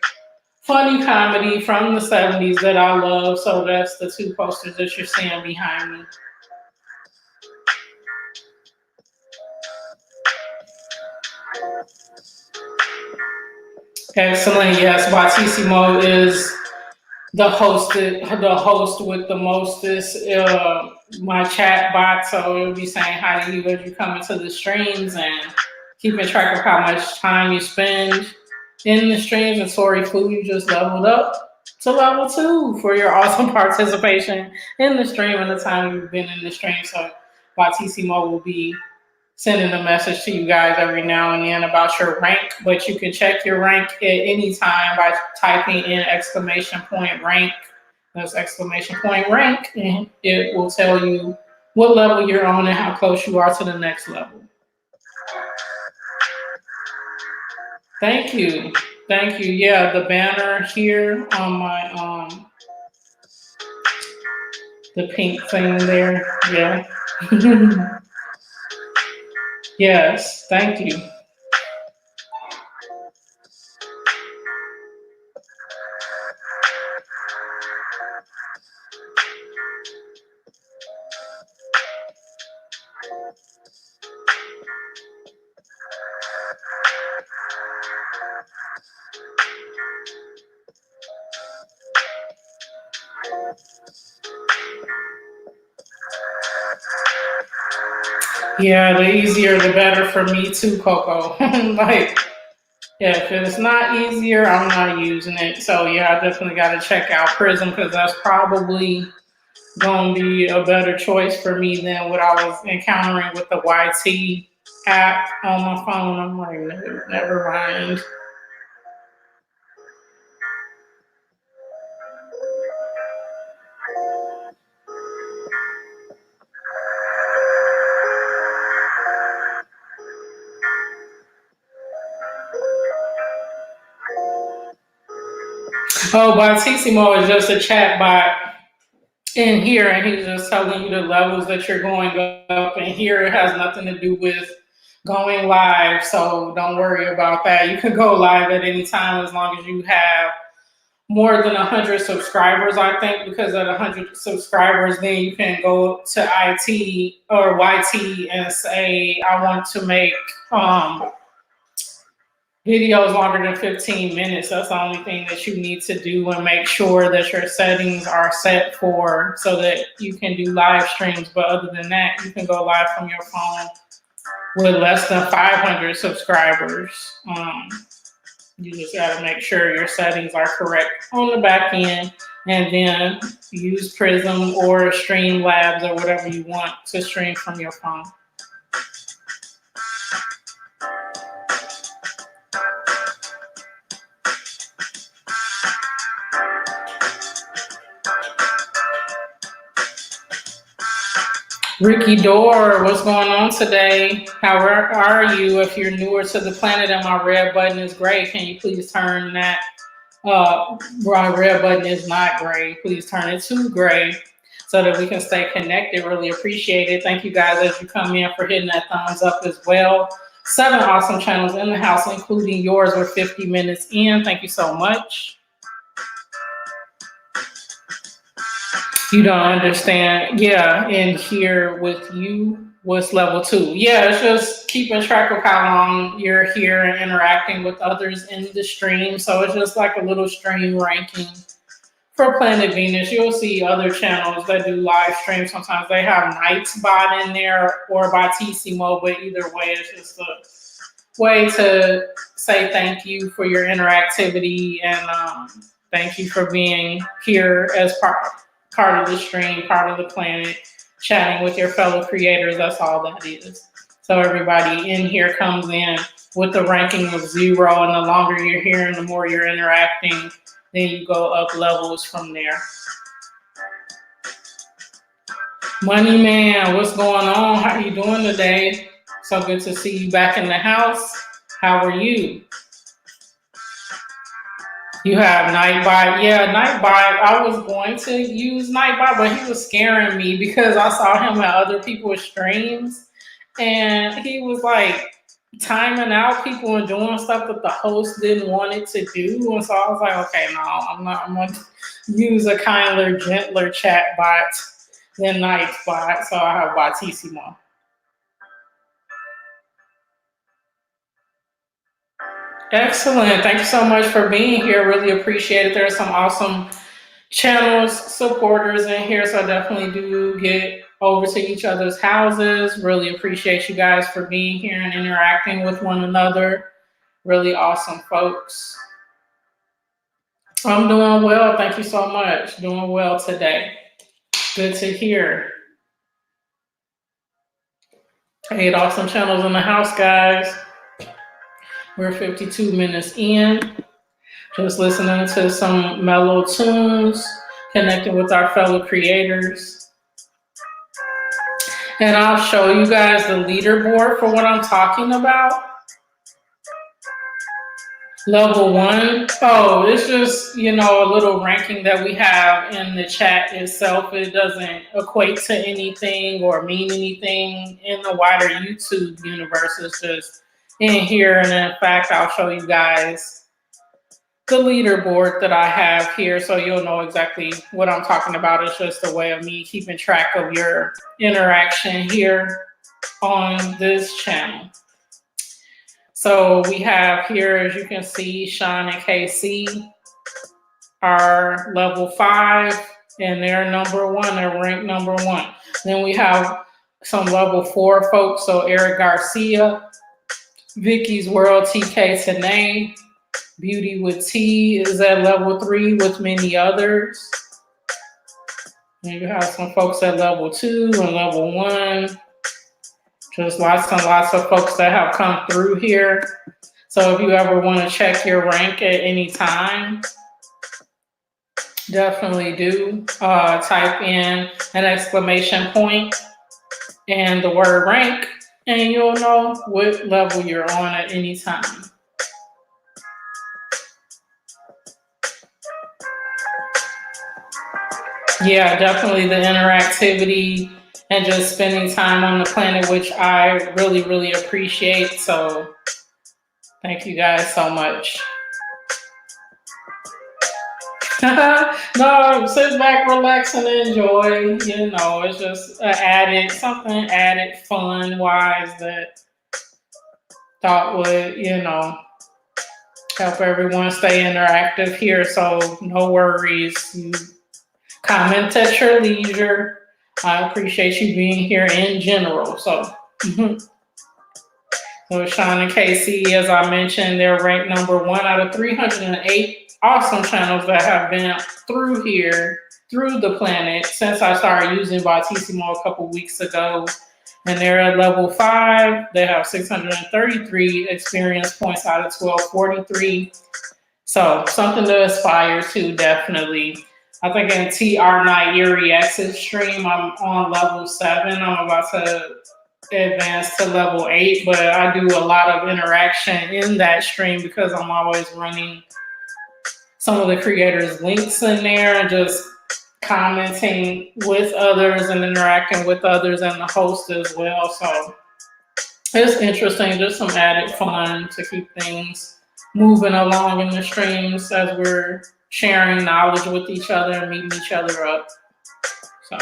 S1: funny comedy from the 70s that I love. So that's the two posters that you're seeing behind me. Excellent. Yes, Batissimo is the host with the mostest, my chat bot. So it'll be saying hi to you as you come into the streams and keeping track of how much time you spend in the streams. And sorry, Fu, you just leveled up to level 2 for your awesome participation in the stream and the time you've been in the stream. So Batissimo will be sending a message to you guys every now and then about your rank, but you can check your rank at any time by typing in !rank. That's !rank, and it will tell you what level you're on and how close you are to the next level. Thank you. Yeah, the banner here on my the pink thing there. Yeah. Yes, thank you. Yeah, the easier the better for me too, Coco. Like, yeah, if it's not easier, I'm not using it. So yeah, I definitely got to check out Prism because that's probably going to be a better choice for me than what I was encountering with the YT app on my phone. I'm like, never mind. Oh, Batissimo is just a chat bot in here, and he's just telling you the levels that you're going up. And here it has nothing to do with going live, so don't worry about that. You can go live at any time as long as you have more than 100 subscribers, I think, because at 100 subscribers, then you can go to IT or YT and say, I want to make videos longer than 15 minutes. That's the only thing that you need to do, and make sure that your settings are set for so that you can do live streams. But other than that, you can go live from your phone with less than 500 subscribers. You just got to make sure your settings are correct on the back end, and then use Prism or Streamlabs or whatever you want to stream from your phone. Ricky Dore, what's going on today? How are you? If you're newer to the planet and my red button is gray, can you please turn that? My red button is not gray. Please turn it to gray so that we can stay connected. Really appreciate it. Thank you guys as you come in for hitting that thumbs up as well. 7 awesome channels in the house, including yours. We're 50 minutes in. Thank you so much. You don't understand. Yeah, and here with you, what's level 2? Yeah, it's just keeping track of how long you're here and interacting with others in the stream. So it's just like a little stream ranking for Planet Venus. You'll see other channels that do live streams. Sometimes they have Night's Bot in there or by TCMO, but either way, it's just a way to say thank you for your interactivity and thank you for being here as part of the stream, part of the planet, chatting with your fellow creators. That's all that is. So everybody in here comes in with the ranking of 0, and the longer you're here and the more you're interacting, then you go up levels from there. Money Man, what's going on? How are you doing today? So good to see you back in the house. How are you? You have Nightbot. Yeah, Nightbot. I was going to use Nightbot, but he was scaring me because I saw him at other people's streams, and he was like timing out people and doing stuff that the host didn't want it to do. And so I was like, okay, no, I'm going to use a kinder, gentler chat bot than Nightbot. So I have Batissimo. Excellent. Thank you so much for being here. Really appreciate it. There's some awesome channels, supporters in here. So definitely do get over to each other's houses. Really appreciate you guys for being here and interacting with one another. Really awesome folks. I'm doing well. Thank you so much. Doing well today. Good to hear. 8 awesome channels in the house, guys. We're 52 minutes in. Just listening to some mellow tunes, connecting with our fellow creators. And I'll show you guys the leaderboard for what I'm talking about. Level 1. Oh, it's just, a little ranking that we have in the chat itself. It doesn't equate to anything or mean anything in the wider YouTube universe. It's just in here. And in fact, I'll show you guys the leaderboard that I have here so you'll know exactly what I'm talking about. It's just a way of me keeping track of your interaction here on this channel. So we have here, as you can see, Sean and KC are level 5 and they're number 1. They're ranked number 1. Then we have some level 4 folks. So Eric Garcia, Vicky's World, TK Tanae, Beauty with T is at level 3 with many others. And you have some folks at level 2 and level 1. Just lots and lots of folks that have come through here. So if you ever want to check your rank at any time, definitely do. Type in an exclamation point and the word rank, and you'll know what level you're on at any time. Yeah, definitely the interactivity and just spending time on the planet, which I really, really appreciate. So thank you guys so much. No, sit back, relax, and enjoy. It's just something added fun-wise that thought would, Help everyone stay interactive here, so no worries. You comment at your leisure. I appreciate you being here in general. So, so Sean and Casey, as I mentioned, they're ranked #1 out of 308 awesome channels that have been through here, through the planet, since I started using Bottissimo a couple weeks ago. And they're at level 5. They have 633 experience points out of 1243. So something to aspire to, definitely. I think in TR Nairi X's stream, I'm on level 7. I'm about to advance to level 8, but I do a lot of interaction in that stream because I'm always running some of the creators' links in there and just commenting with others and interacting with others and the host as well. So it's interesting, just some added fun to keep things moving along in the streams as we're sharing knowledge with each other and meeting each other up. So.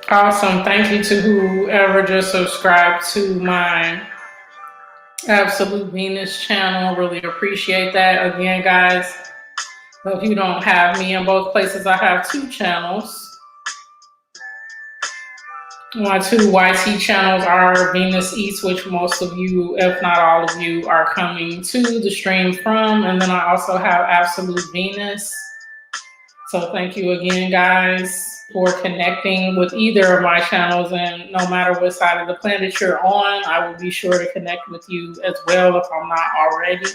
S1: Awesome. Thank you to whoever just subscribed to my Absolute Venus channel. Really appreciate that. Again, guys, if you don't have me in both places, I have 2 channels. My 2 YT channels are Venus Eats, which most of you, if not all of you, are coming to the stream from. And then I also have Absolute Venus. So thank you again, guys, for connecting with either of my channels. And no matter what side of the planet you're on, I will be sure to connect with you as well if I'm not already.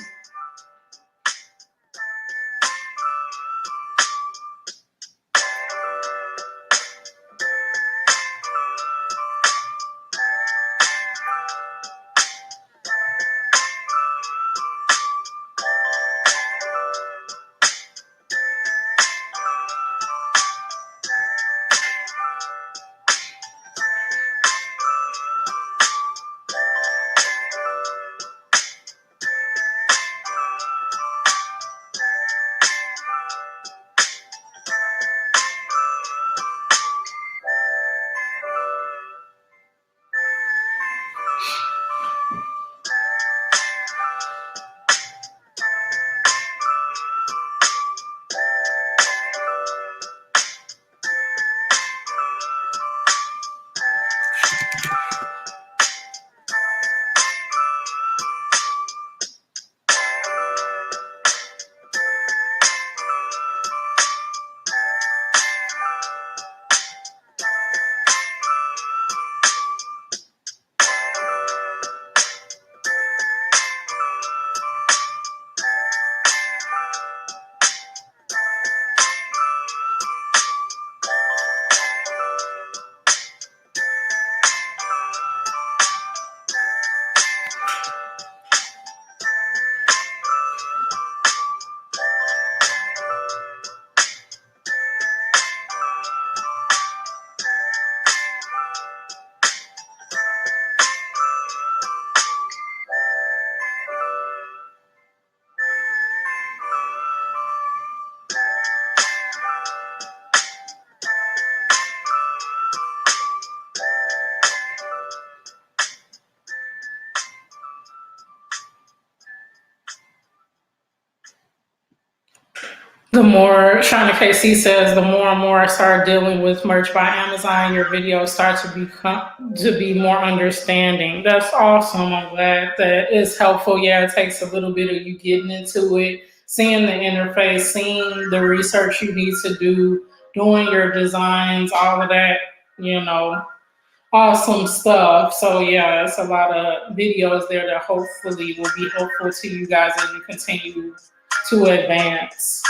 S1: The more, Shauna KC says, the more and more I start dealing with merch by Amazon, your videos start to be more understanding. That's awesome. I'm glad that it's helpful. Yeah, it takes a little bit of you getting into it, seeing the interface, seeing the research you need to do, doing your designs, all of that, awesome stuff. So yeah, it's a lot of videos there that hopefully will be helpful to you guys as you continue to advance.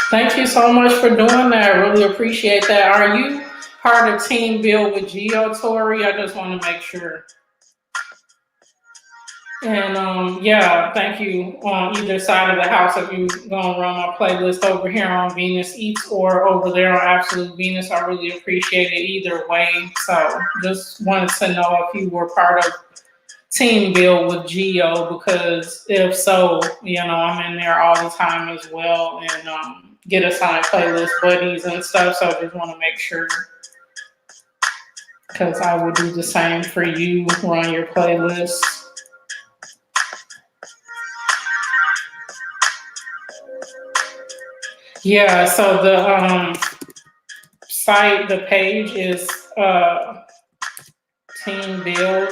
S1: Thank you so much for doing that. I really appreciate that. Are you part of Team Build with Geo, Tori? I just want to make sure. And yeah, thank you on either side of the house if you gonna run my playlist over here on Venus Eats or over there on Absolute Venus. I really appreciate it either way. So just wanted to know if you were part of Team Build with Geo, because if so, I'm in there all the time as well, and get assigned playlist buddies and stuff. So I just want to make sure, because I will do the same for you, run your playlist. Yeah, so the site, the page is Team Build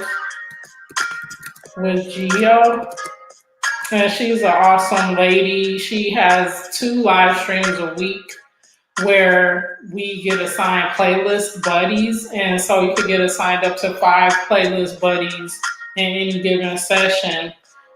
S1: with Geo. And she's an awesome lady. She has 2 live streams a week where we get assigned playlist buddies. And so you could get assigned up to 5 playlist buddies in any given session.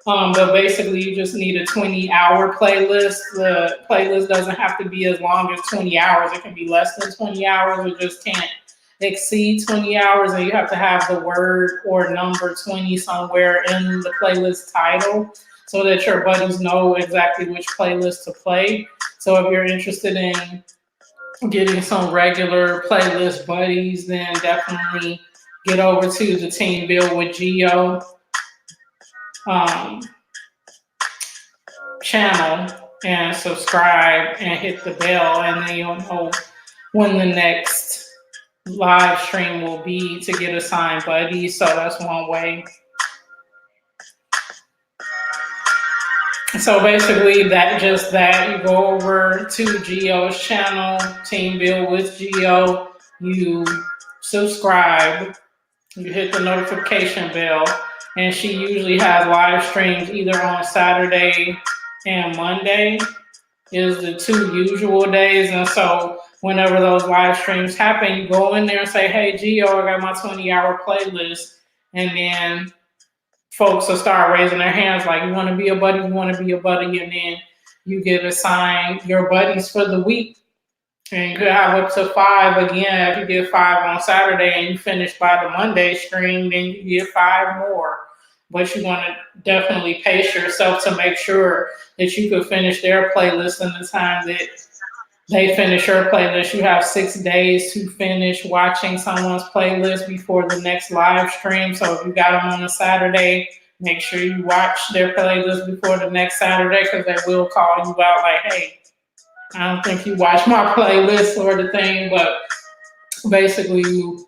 S1: But basically, you just need a 20-hour playlist. The playlist doesn't have to be as long as 20 hours. It can be less than 20 hours. It just can't exceed 20 hours. And you have to have the word or number 20 somewhere in the playlist title so that your buddies know exactly which playlist to play. So if you're interested in getting some regular playlist buddies, then definitely get over to the Team Build with Geo channel and subscribe and hit the bell, and then you'll know when the next live stream will be to get assigned buddies. So that's one way. So basically, you go over to Geo's channel, Team Build with Geo, you subscribe, you hit the notification bell, and she usually has live streams either on Saturday and Monday is the 2 usual days. And so whenever those live streams happen, you go in there and say, hey, Geo, I got my 20-hour playlist. And then folks will start raising their hands like, you want to be a buddy, you want to be a buddy. And then you get assigned your buddies for the week. And you could have up to 5 again. If you get 5 on Saturday and you finish by the Monday stream, then you get 5 more. But you want to definitely pace yourself to make sure that you can finish their playlist in the time that they finish your playlist. You have 6 days to finish watching someone's playlist before the next live stream. So if you got them on a Saturday, make sure you watch their playlist before the next Saturday, because they will call you out like, hey, I don't think you watched my playlist or the thing. But basically you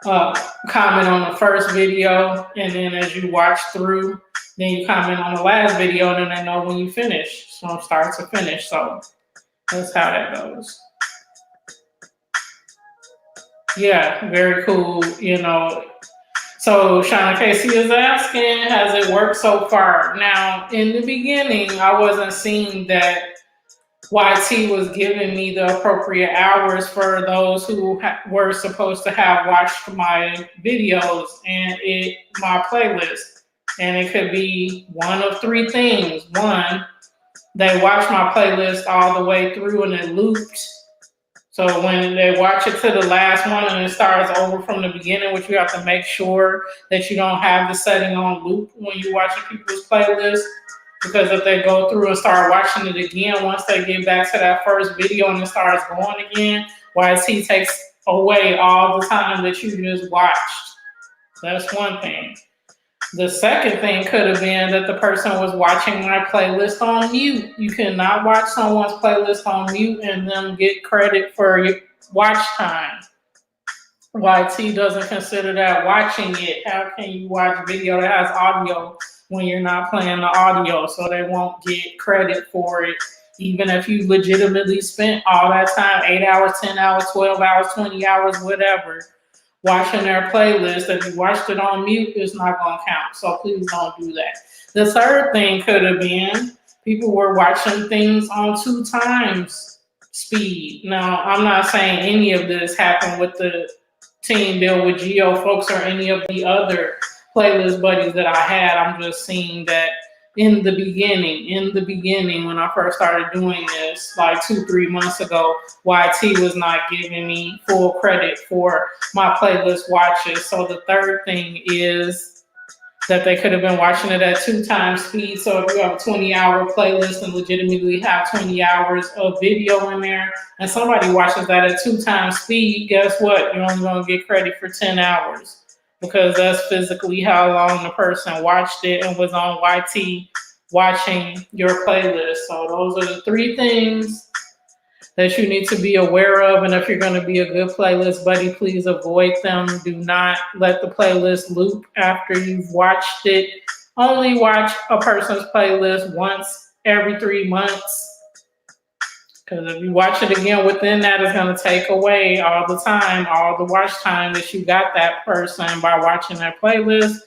S1: comment on the first video, and then as you watch through, then you comment on the last video, and then they know when you finish, from start to finish. So that's how that goes. Yeah, very cool. So Shauna Casey is asking, has it worked so far? Now, in the beginning, I wasn't seeing that YT was giving me the appropriate hours for those who were supposed to have watched my videos and my playlist. And it could be one of 3 things. One, they watched my playlist all the way through and it looped. So when they watch it to the last one and it starts over from the beginning, which you have to make sure that you don't have the setting on loop when you're watching people's playlists. Because if they go through and start watching it again, once they get back to that first video and it starts going again, YT takes away all the time that you just watched. That's one thing. The second thing could have been that the person was watching my playlist on mute. You cannot watch someone's playlist on mute and then get credit for your watch time. YT doesn't consider that watching it. How can you watch video that has audio when you're not playing the audio? So they won't get credit for it, even if you legitimately spent all that time, 8 hours, 10 hours, 12 hours, 20 hours, whatever, watching their playlist. If you watched it on mute, it's not going to count. So please don't do that. The third thing could have been people were watching things on 2 times speed. Now, I'm not saying any of this happened with the Team Build with Geo folks or any of the other playlist buddies that I had. I'm just seeing that in the beginning, when I first started doing this, like 2-3 months ago, YT was not giving me full credit for my playlist watches. So the third thing is that they could have been watching it at 2 times speed. So if you have a 20-hour playlist and legitimately have 20 hours of video in there, and somebody watches that at 2 times speed, guess what? You're only going to get credit for 10 hours because that's physically how long the person watched it and was on YT watching your playlist. So those are the 3 things that you need to be aware of. And if you're going to be a good playlist buddy, please avoid them. Do not let the playlist loop after you've watched it. Only watch a person's playlist once every 3 months. Because if you watch it again within that, it's going to take away all the time, all the watch time that you got that person by watching their playlist.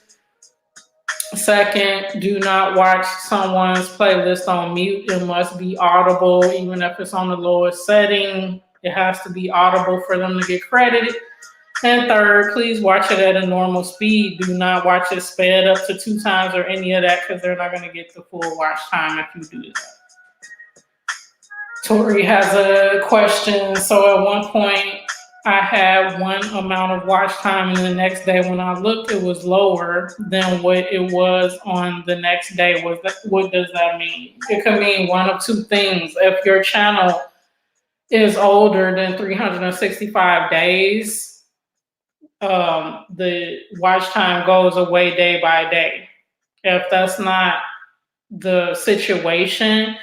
S1: Second, do not watch someone's playlist on mute. It must be audible, even if it's on the lowest setting. It has to be audible for them to get credited. And third, please watch it at a normal speed. Do not watch it sped up to 2 times or any of that because they're not going to get the full watch time if you do that. Tori has a question. So at one point, I had one amount of watch time, and the next day when I looked, it was lower than what it was on the next day. What does that mean? It could mean one of 2 things. If your channel is older than 365 days, the watch time goes away day by day. If that's not the situation,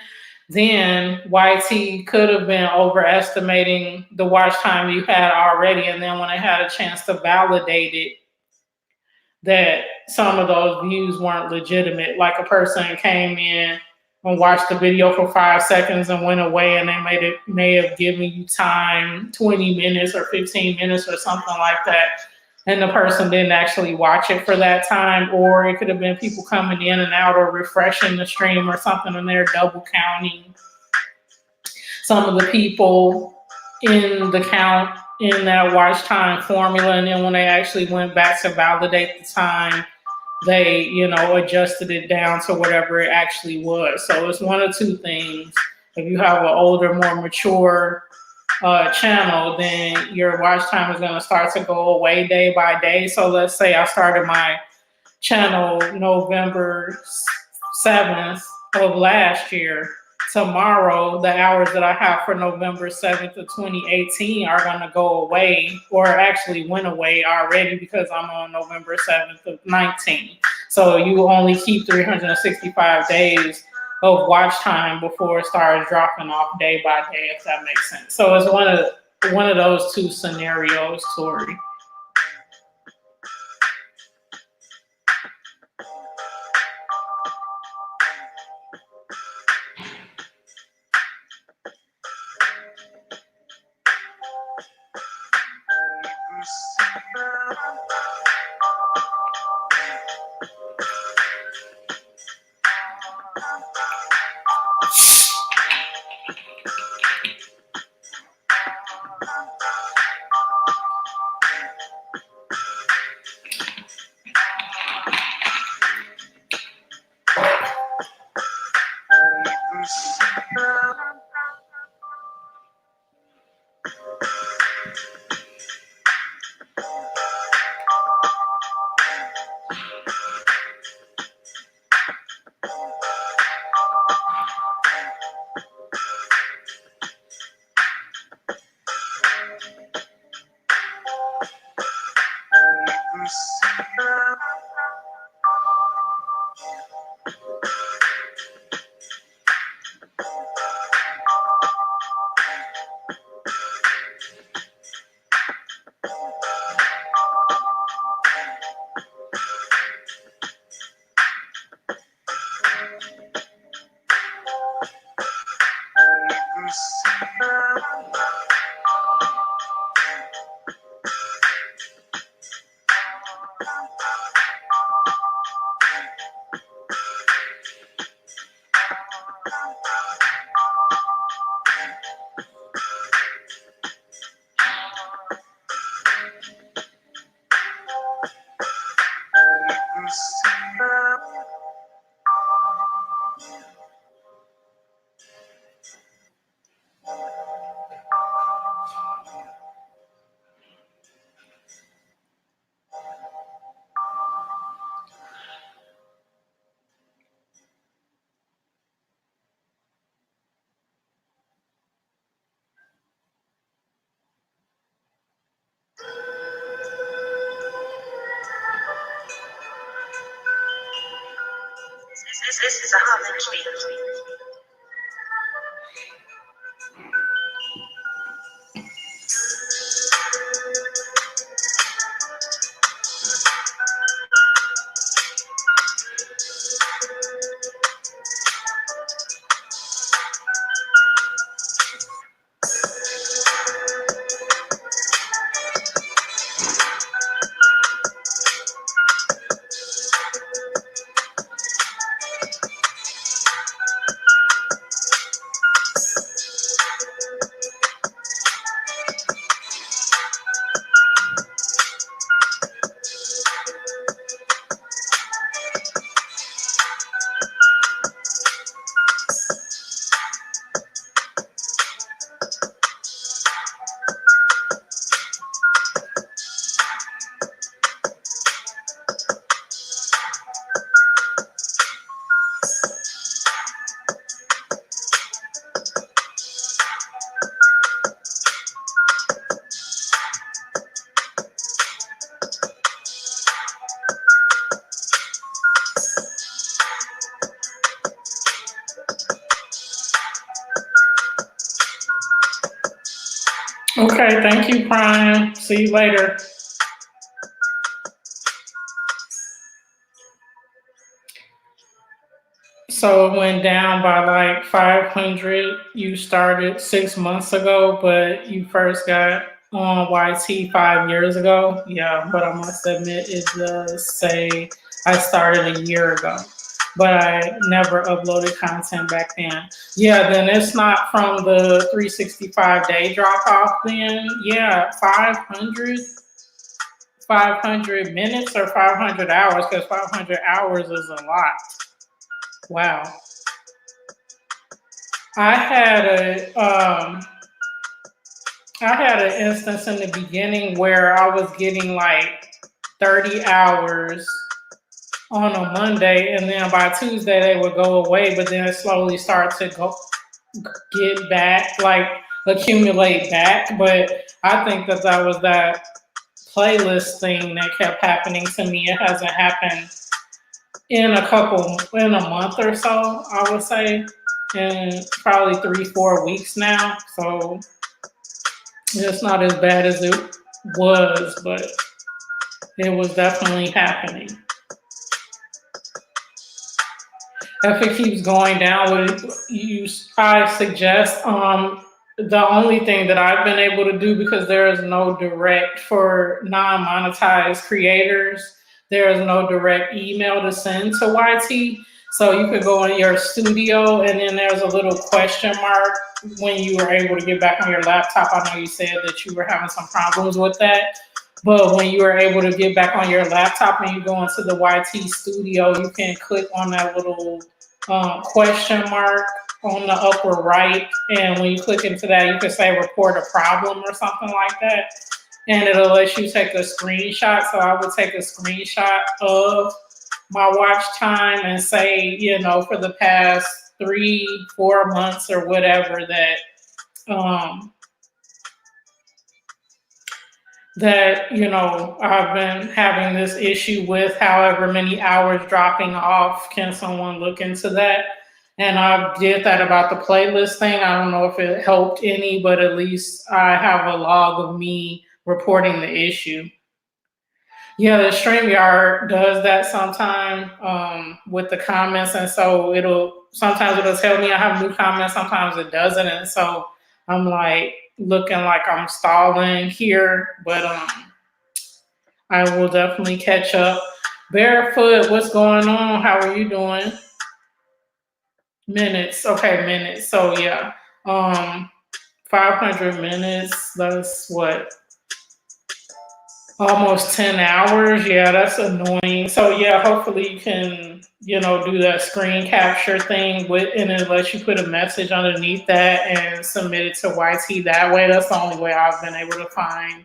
S1: then YT could have been overestimating the watch time you had already. And then when they had a chance to validate it, that some of those views weren't legitimate. Like a person came in and watched the video for 5 seconds and went away, and they may have given you time, 20 minutes or 15 minutes or something like that. And the person didn't actually watch it for that time, or it could have been people coming in and out or refreshing the stream or something, and they're double counting some of the people in the count in that watch time formula. And then when they actually went back to validate the time, they, adjusted it down to whatever it actually was. So it's one of 2 things. If you have an older, more mature channel, then your watch time is going to start to go away day by day. So let's say I started my channel November 7th of last year. Tomorrow, the hours that I have for November 7th of 2018 are going to go away, or actually went away already because I'm on November 7th of 19. So you only keep 365 days of watch time before it starts dropping off day by day, if that makes sense. So it's one of those 2 scenarios, Tori. Okay, thank you, Prime. See you later. So it went down by like 500. You started 6 months ago, but you first got on YT 5 years ago. Yeah, but I must admit it does say I started a year ago, but I never uploaded content back then. Yeah, then it's not from the 365-day drop off then. Yeah, 500 minutes or 500 hours, because 500 hours is a lot. Wow. I had an instance in the beginning where I was getting like 30 hours on a Monday, and then by Tuesday they would go away, but then it slowly start to get back, like accumulate back. But I think that was that playlist thing that kept happening to me. It hasn't happened in a month or so, I would say, in probably 3-4 weeks now. So it's not as bad as it was, but it was definitely happening. If it keeps going down, I suggest the only thing that I've been able to do, because there is no direct for non-monetized creators, there is no direct email to send to YT. So you could go in your studio, and then there's a little question mark when you were able to get back on your laptop. I know you said that you were having some problems with that, but when you were able to get back on your laptop and you go into the YT studio, you can click on that little question mark on the upper right. And when you click into that, you can say report a problem or something like that. And it'll let you take a screenshot. So I would take a screenshot of my watch time and say, for the past 3-4 months or whatever that I've been having this issue with however many hours dropping off. Can someone look into that? And I did that about the playlist thing. I don't know if it helped any, but at least I have a log of me reporting the issue. Yeah, the StreamYard does that sometime with the comments. And so sometimes it'll tell me I have new comments, sometimes it doesn't. And so I'm like looking like I'm stalling here, but I will definitely catch up. Barefoot, what's going on? How are you doing? Minutes. Okay, minutes. So yeah, 500 minutes. That's what? Almost 10 hours. Yeah, that's annoying. So yeah, hopefully you can, do that screen capture thing and it lets you put a message underneath that and submit it to YT that way. That's the only way I've been able to find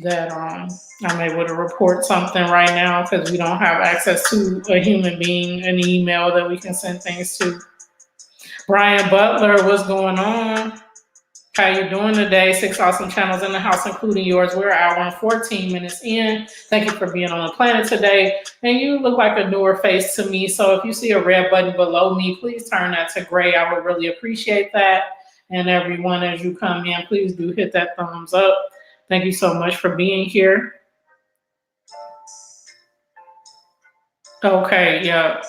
S1: that I'm able to report something right now, because we don't have access to a human being, an email that we can send things to. Brian Butler, what's going on? How you doing today? 6 awesome channels in the house, including yours. We're an hour and 14 minutes in. Thank you for being on the planet today. And you look like a newer face to me. So if you see a red button below me, please turn that to gray. I would really appreciate that. And everyone, as you come in, please do hit that thumbs up. Thank you so much for being here. Okay, yeah.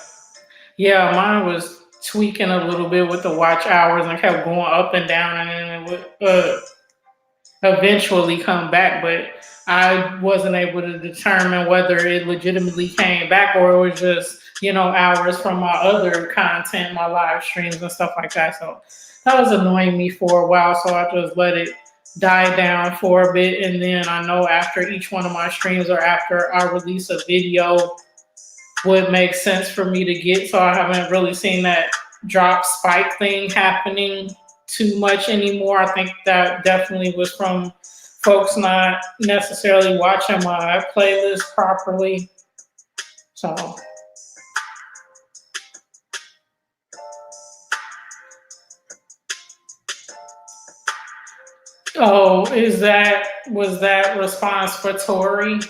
S1: Yeah, mine was tweaking a little bit with the watch hours and kept going up and down, and then it would eventually come back, but I wasn't able to determine whether it legitimately came back or it was just, hours from my other content, my live streams and stuff like that. So that was annoying me for a while. So I just let it die down for a bit. And then I know after each one of my streams or after I release a video would make sense for me to get. So I haven't really seen that drop spike thing happening too much anymore. I think that definitely was from folks not necessarily watching my playlist properly. So was that response for Tori?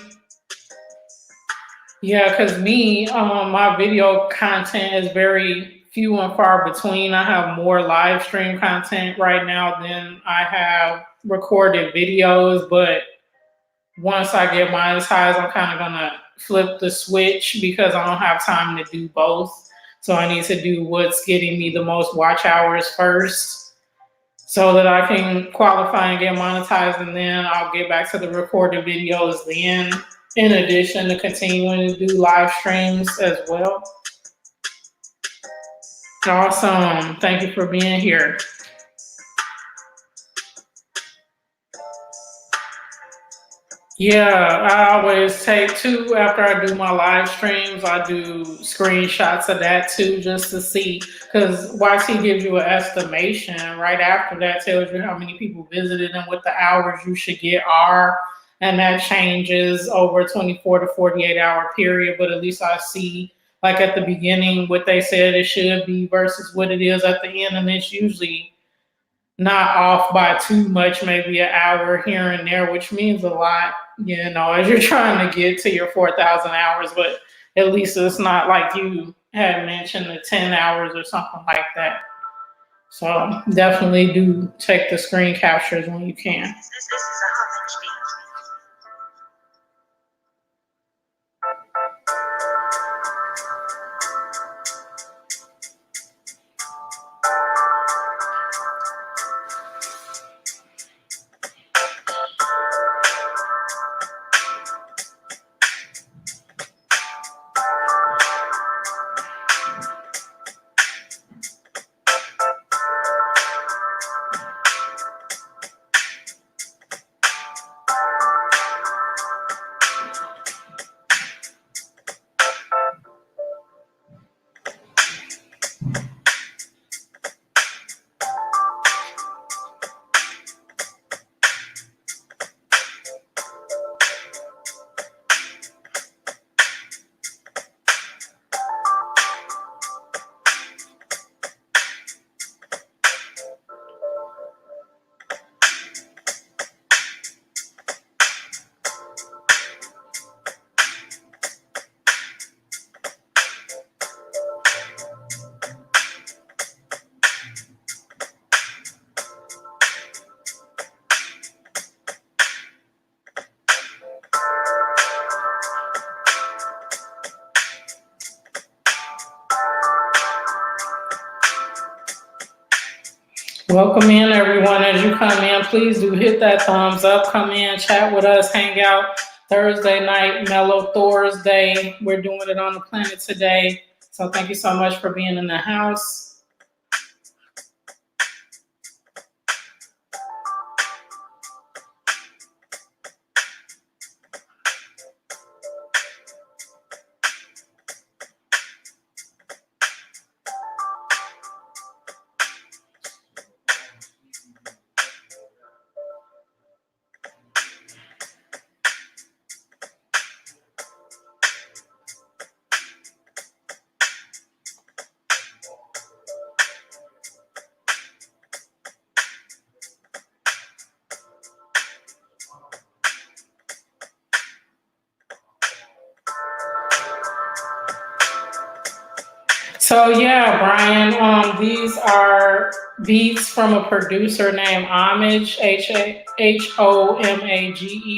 S1: Yeah, because my video content is very few and far between. I have more live stream content right now than I have recorded videos, but once I get monetized, I'm kind of gonna flip the switch because I don't have time to do both. So I need to do what's getting me the most watch hours first so that I can qualify and get monetized, and then I'll get back to the recorded videos then, in addition to continuing to do live streams as well. Awesome. Thank you for being here. Yeah, I always take two after I do my live streams. I do screenshots of that too, just to see, because YT gives you an estimation. Right after that tells you how many people visited and what the hours you should get are. And that changes over a 24 to 48 hour period. But at least I see, like at the beginning, what they said it should be versus what it is at the end. And it's usually not off by too much, maybe an hour here and there, which means a lot, as you're trying to get to your 4,000 hours. But at least it's not like you had mentioned the 10 hours or something like that. So definitely do take the screen captures when you can. Welcome in, everyone. As you come in, please do hit that thumbs up. Come in, chat with us, hang out. Thursday night, Mellow Thursday. We're doing it on the planet today. So thank you so much for being in the house. So yeah, Brian, these are beats from a producer named Homage, Homage.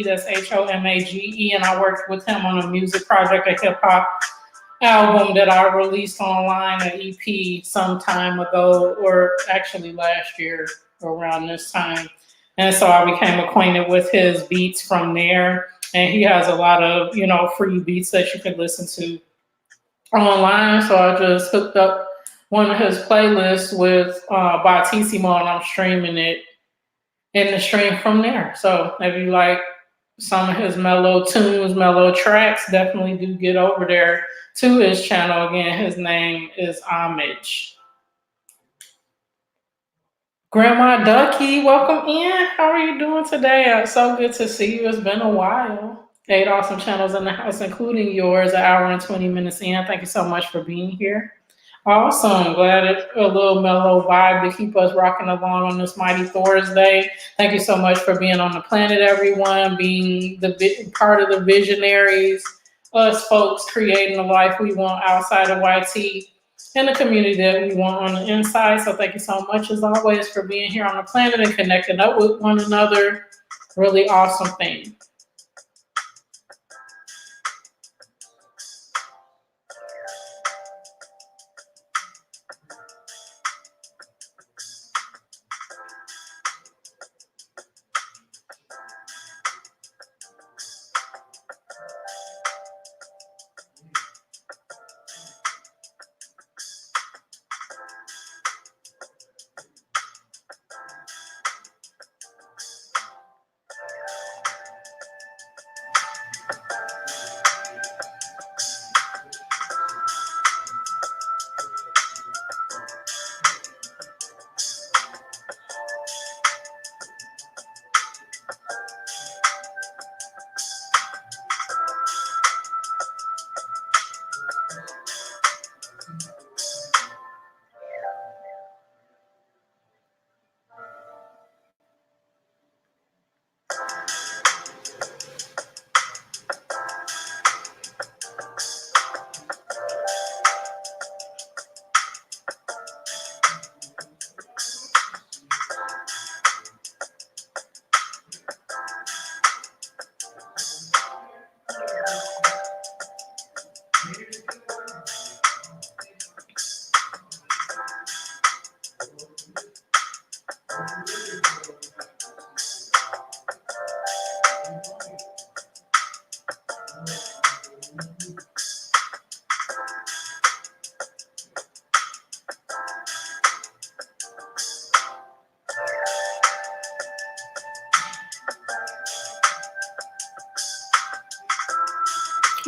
S1: That's Homage, and I worked with him on a music project, a hip hop album that I released online, an EP, some time ago, or actually last year around this time. And so I became acquainted with his beats from there. And he has a lot of, free beats that you can listen to online. So I just hooked up one of his playlists with Batissimo, and I'm streaming it in the stream from there. So if you like some of his mellow tunes, mellow tracks, definitely do get over there to his channel. Again, his name is Homage. Grandma Ducky, welcome in. How are you doing today? So good to see you. It's been a while. 8 awesome channels in the house, including yours, an hour and 20 minutes in. Thank you so much for being here. Awesome. Glad it's a little mellow vibe to keep us rocking along on this mighty Thursday. Thank you so much for being on the planet, everyone, being the part of the visionaries, us folks creating the life we want outside of YT and the community that we want on the inside. So thank you so much, as always, for being here on the planet and connecting up with one another. Really awesome thing.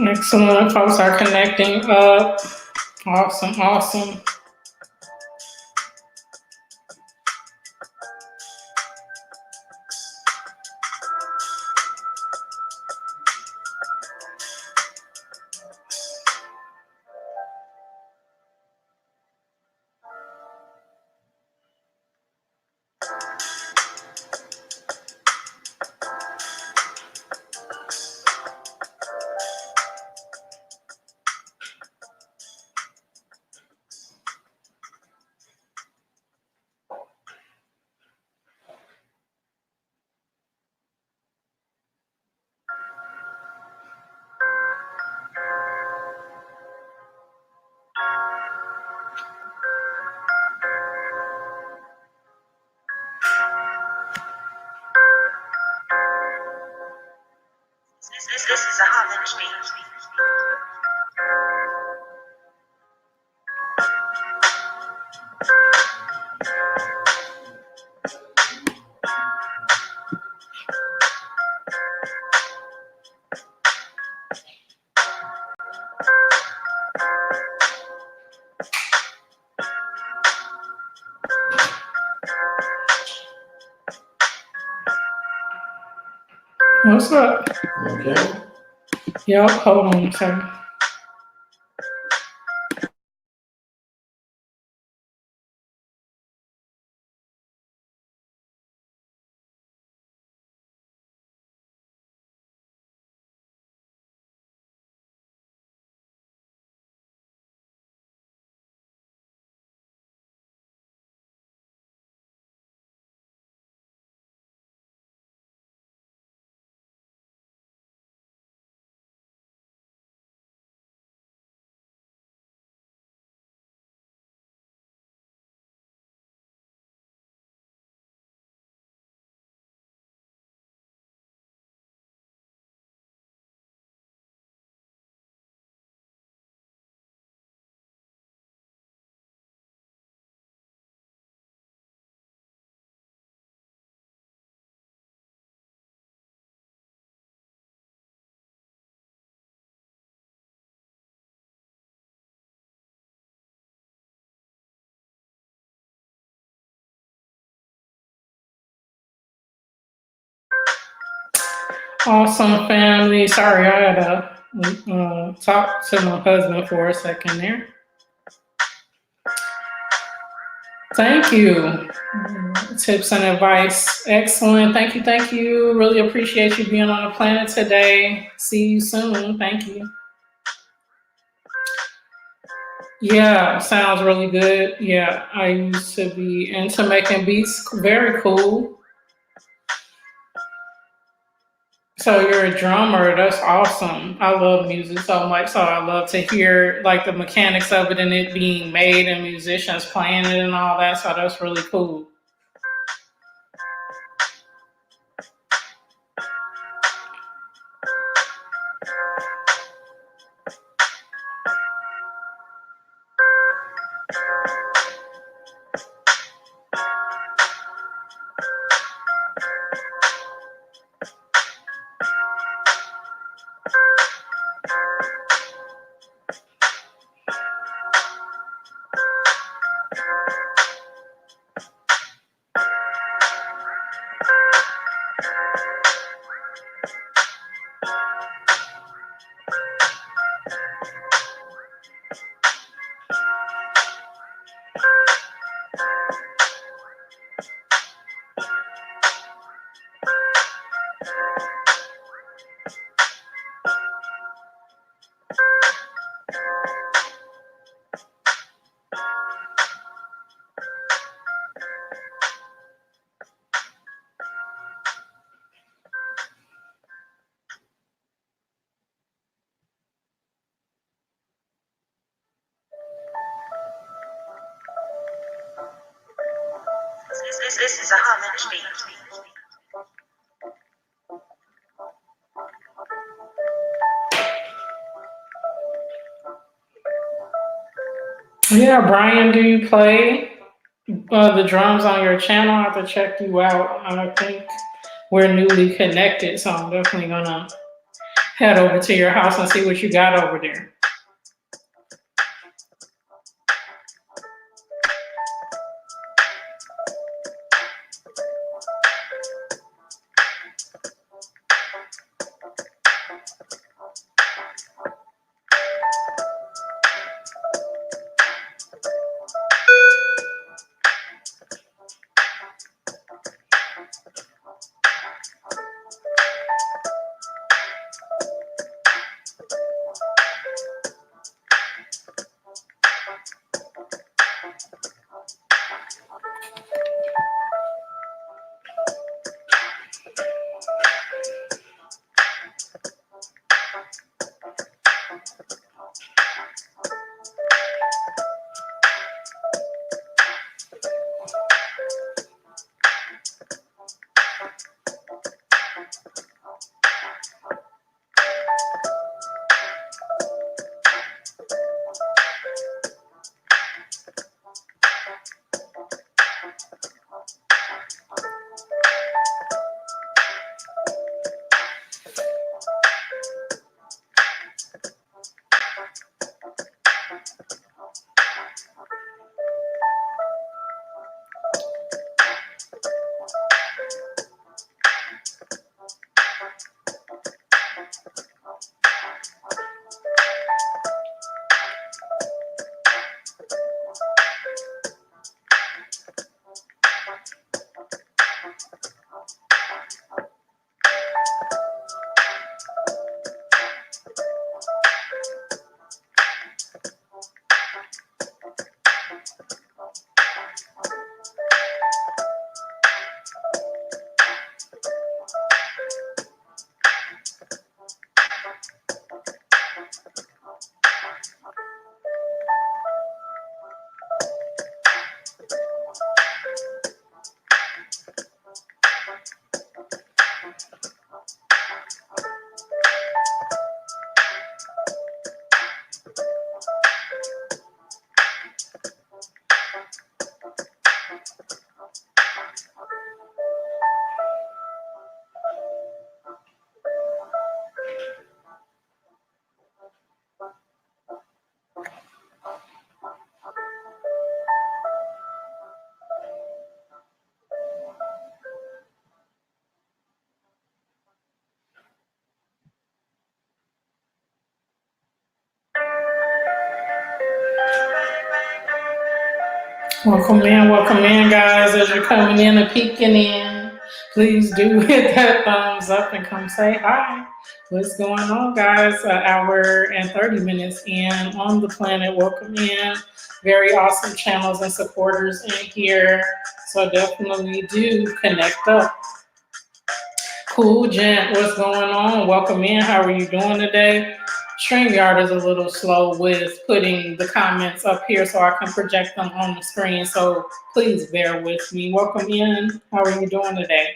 S1: Excellent. Folks are connecting up. Awesome, awesome.
S2: This is a Holland beat.
S1: What's up?
S3: Okay.
S1: Yep, hold on a second. Awesome family. Sorry, I had to talk to my husband for a second there. Thank you. Tips and advice. Excellent. Thank you. Thank you. Really appreciate you being on the planet today. See you soon. Thank you. Yeah, sounds really good. Yeah, I used to be into making beats. Very cool. So you're a drummer. That's awesome. I love music so much. So I love to hear like the mechanics of it and it being made and musicians playing it and all that. So that's really cool.
S2: This is a homage beat.
S1: Yeah, Brian, do you play the drums on your channel? I have to check you out. I think we're newly connected, so I'm definitely gonna head over to your house and see what you got over there. Welcome in, guys. As you're coming in and peeking in, please do hit that thumbs up and come say hi. What's going on, guys? An hour and 30 minutes in on the planet. Welcome in. Very awesome channels and supporters in here. So definitely do connect up. Cool, gent. What's going on? Welcome in. How are you doing today? StreamYard is a little slow with putting the comments up here so I can project them on the screen. So please bear with me. Welcome in. How are you doing today?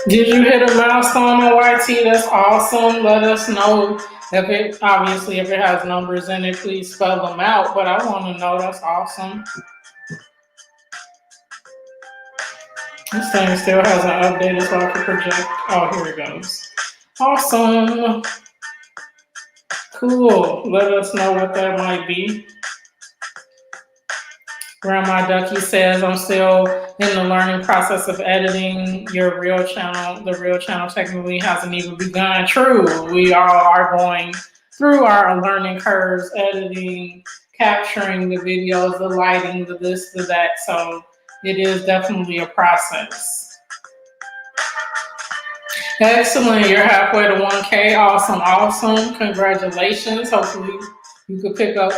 S1: Did you hit a milestone on YT? That's awesome. Let us know if it has numbers in it, please spell them out. But I want to know. That's awesome. This thing still hasn't updated so I can project. Oh, here it goes. Awesome. Cool. Let us know what that might be. Grandma Ducky says, I'm still in the learning process of editing your real channel. The real channel technically hasn't even begun. True. We all are going through our learning curves, editing, capturing the videos, the lighting, the this, the that. So it is definitely a process. Excellent. You're halfway to 1K. Awesome. Congratulations. Hopefully you could pick up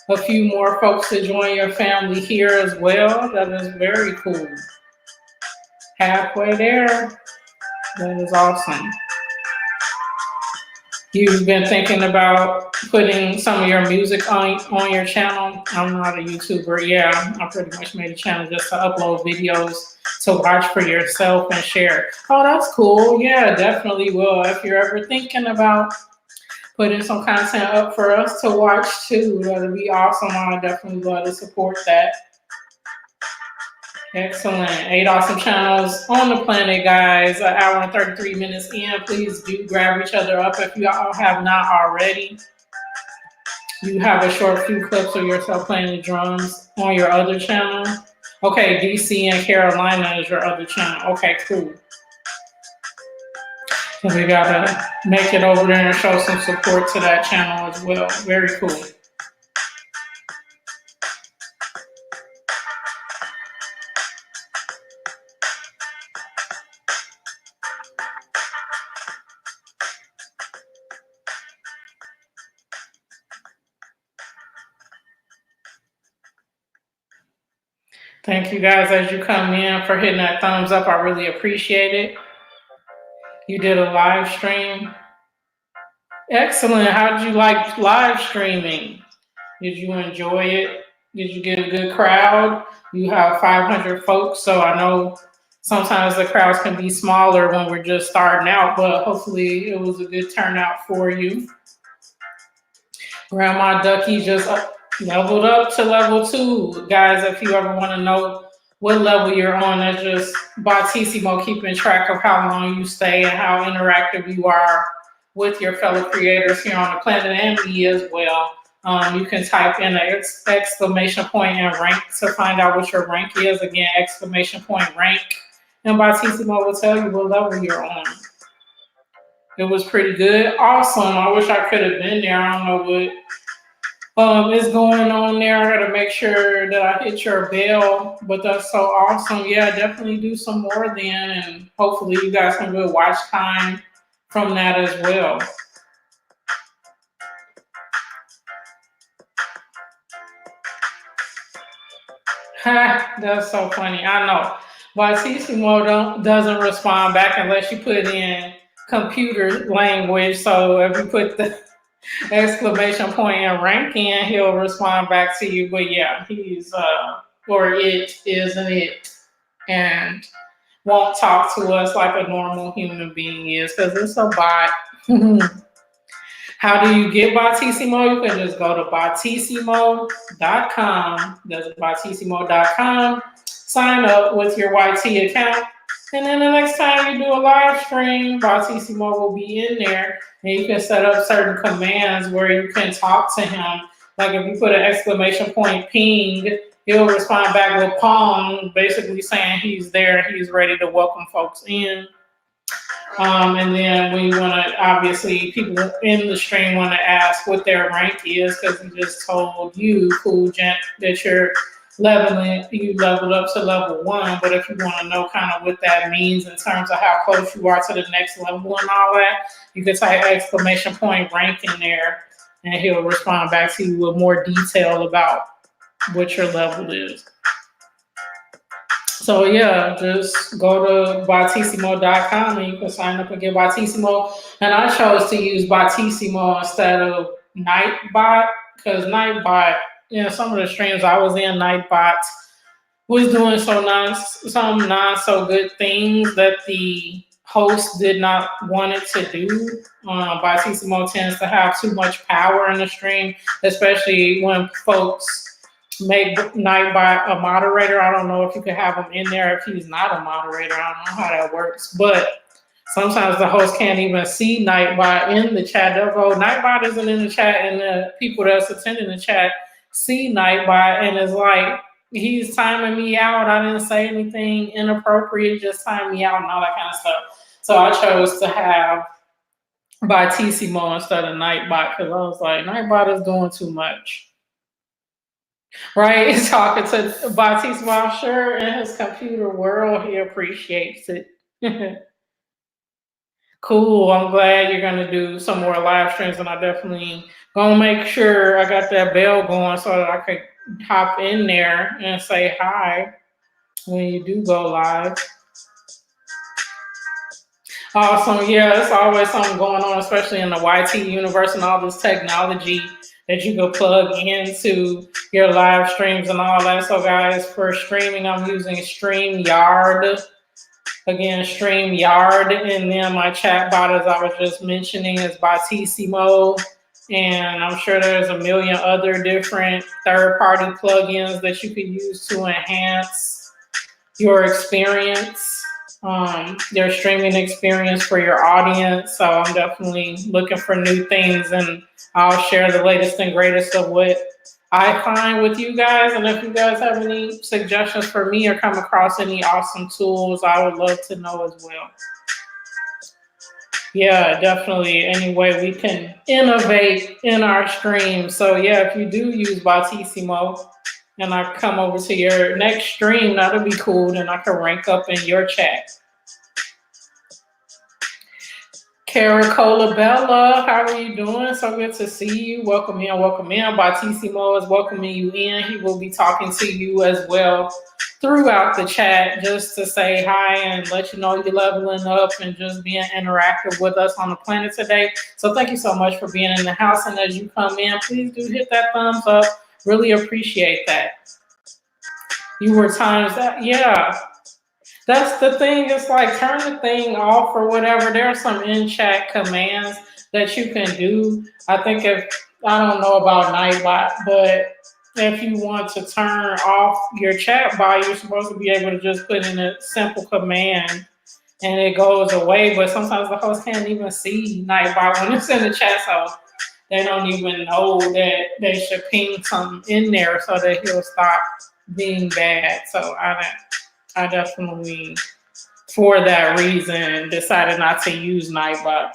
S1: a few more folks to join your family here as well. That is very cool. Halfway there. That is awesome. You've been thinking about putting some of your music on your channel. I'm not a YouTuber. Yeah, I pretty much made a channel just to upload videos to watch for yourself and share. Oh, that's cool. Yeah, definitely will. If you're ever thinking about putting some content up for us to watch too, that'd be awesome. I definitely love to support that. Excellent. 8 awesome channels on the planet, guys. An hour and 33 minutes in. Please do grab each other up if you all have not already. You have a short few clips of yourself playing the drums on your other channel. Okay, DC and Carolina is your other channel. Okay, cool. So we gotta make it over there and show some support to that channel as well. Very cool. Thank you guys as you come in for hitting that thumbs up. I really appreciate it. You did a live stream. Excellent. How did you like live streaming? Did you enjoy it? Did you get a good crowd? You have 500 folks, so I know sometimes the crowds can be smaller when we're just starting out, but hopefully it was a good turnout for you. Grandma Ducky just leveled up to level 2. Guys, if you ever want to know what level you're on, that's just Bautissimo keeping track of how long you stay and how interactive you are with your fellow creators here on the planet and me as well. You can type in an exclamation point and rank to find out what your rank is. Again, exclamation point rank. And Bautissimo will tell you what level you're on. It was pretty good. Awesome. I wish I could have been there. I don't know what is going on there. I gotta make sure that I hit your bell, but that's so awesome. Yeah, definitely do some more then, and hopefully you guys can get watch time from that as well. Ha, that's so funny. I know. Bautissimo doesn't respond back unless you put in computer language. So if you put the exclamation point and rank in, he'll respond back to you. But yeah, he's or it isn't it, and won't talk to us like a normal human being is because it's a bot. How do you get Bautissimo? You can just go to bautissimo.com. That's bautissimo.com. Sign up with your YT account. And then the next time you do a live stream, Bautissimo will be in there, and you can set up certain commands where you can talk to him. Like if you put an exclamation point ping, he'll respond back with pong, basically saying he's there, he's ready to welcome folks in. And then when you want to, obviously, people in the stream want to ask what their rank is because he just told you, Cool Gent, that you leveled up to level 1. But if you want to know kind of what that means in terms of how close you are to the next level and all that, you can type exclamation point rank in there, and he'll respond back to you with more detail about what your level is. So yeah, just go to bautissimo.com and you can sign up and get Bautissimo. And I chose to use Bautissimo instead of Nightbot because Nightbot, some of the streams I was in, Nightbot was doing some non so good things that the host did not want it to do. Bautissimo tends to have too much power in the stream, especially when folks make Nightbot a moderator. I don't know if you could have him in there if he's not a moderator. I don't know how that works, but sometimes the host can't even see Nightbot in the chat. They'll go, Nightbot isn't in the chat, and the people that's attending the chat see Nightbot, and it's like, he's timing me out. I didn't say anything inappropriate, just time me out and all that kind of stuff. So I chose to have Bautissimo instead of Nightbot because I was like, Nightbot is doing too much. Right, talking to Bautissimo, I'm sure in his computer world he appreciates it. Cool, I'm glad you're gonna do some more live streams, and I definitely gonna make sure I got that bell going so that I could hop in there and say hi when you do go live. Awesome, yeah, there's always something going on, especially in the YT universe and all this technology that you can plug into your live streams and all that. So guys, for streaming, I'm using StreamYard. Again, StreamYard. And then my chat bot, as I was just mentioning, is Bautissimo. And I'm sure there's a million other different third-party plugins that you could use to enhance your experience, your streaming experience for your audience. So I'm definitely looking for new things, and I'll share the latest and greatest of what I find with you guys. And if you guys have any suggestions for me or come across any awesome tools, I would love to know as well. Yeah, definitely. Any way we can innovate in our stream. So yeah, if you do use Bautissimo and I come over to your next stream, that'll be cool. Then I can rank up in your chat. Caracola Bella, how are you doing? So good to see you. Welcome in, welcome in. Bautissimo is welcoming you in. He will be talking to you as well throughout the chat just to say hi and let you know you're leveling up and just being interactive with us on the planet today. So thank you so much for being in the house. And as you come in, please do hit that thumbs up. Really appreciate that. You were times that, yeah. That's the thing. It's like turn the thing off or whatever. There are some in-chat commands that you can do. I think I don't know about Nightbot, but if you want to turn off your chat bot, you're supposed to be able to just put in a simple command and it goes away. But sometimes the host can't even see Nightbot when it's in the chat, so they don't even know that they should ping something in there so that he'll stop being bad. So I definitely, for that reason, decided not to use Nightbot.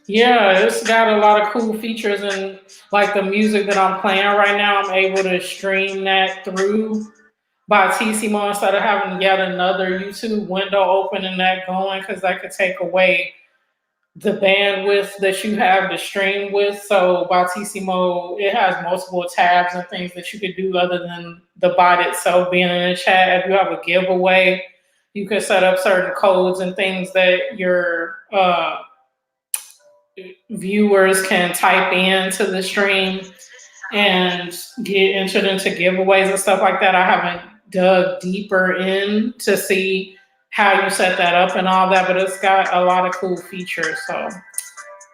S1: Yeah, it's got a lot of cool features, and like the music that I'm playing right now, I'm able to stream that through Bautissimo instead of having yet another YouTube window open and that going, because that could take away the bandwidth that you have to stream with. So Bautissimo, it has multiple tabs and things that you could do other than the bot itself being in the chat. If you have a giveaway, you can set up certain codes and things that your viewers can type into the stream and get entered into giveaways and stuff like that. I haven't dug deeper in to see how you set that up and all that, but it's got a lot of cool features. So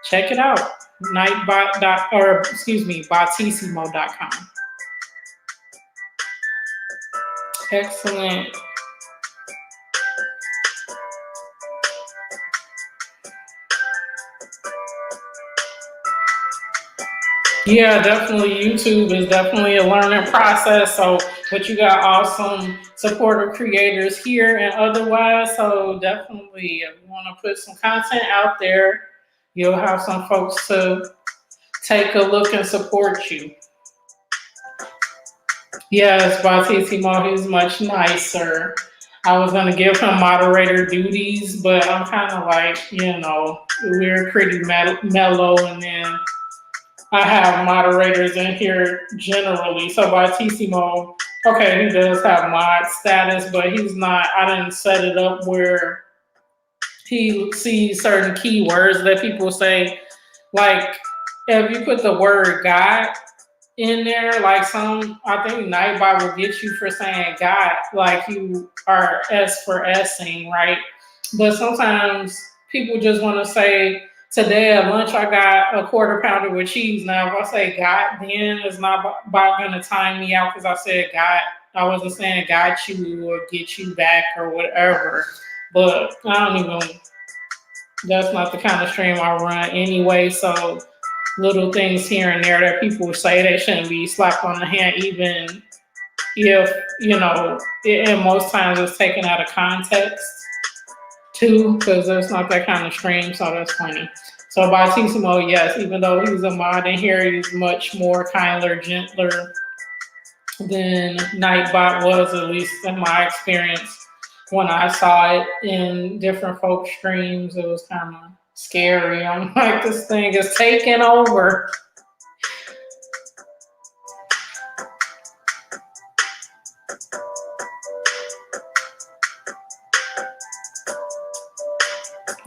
S1: check it out. Bautissimo.com. Excellent. Yeah, definitely. YouTube is definitely a learning process. So, but you got awesome supportive creators here and otherwise. So, definitely, if you want to put some content out there, you'll have some folks to take a look and support you. Yes, Bautissimo, he's much nicer. I was going to give him moderator duties, but I'm kind of like, we're pretty mellow, and then I have moderators in here generally. So Bautissimo, okay, he does have mod status, but he's not, I didn't set it up where he sees certain keywords that people say. Like, if you put the word God in there, like I think Nightbot will get you for saying God, like you are S for S'ing, right? But sometimes people just want to say, today at lunch I got a quarter pounder with cheese. Now, if I say God, then it's not about going to time me out because I said God. I wasn't saying got you or get you back or whatever. But I don't even, that's not the kind of stream I run anyway. So little things here and there that people say they shouldn't be slapped on the hand, even if, and most times it's taken out of context too, because there's not that kind of stream, so that's funny. So Bautissimo, yes, even though he's a mod in here, he's much more kinder, gentler than Nightbot was, at least in my experience. When I saw it in different folk streams, it was kind of scary. I'm like, this thing is taking over.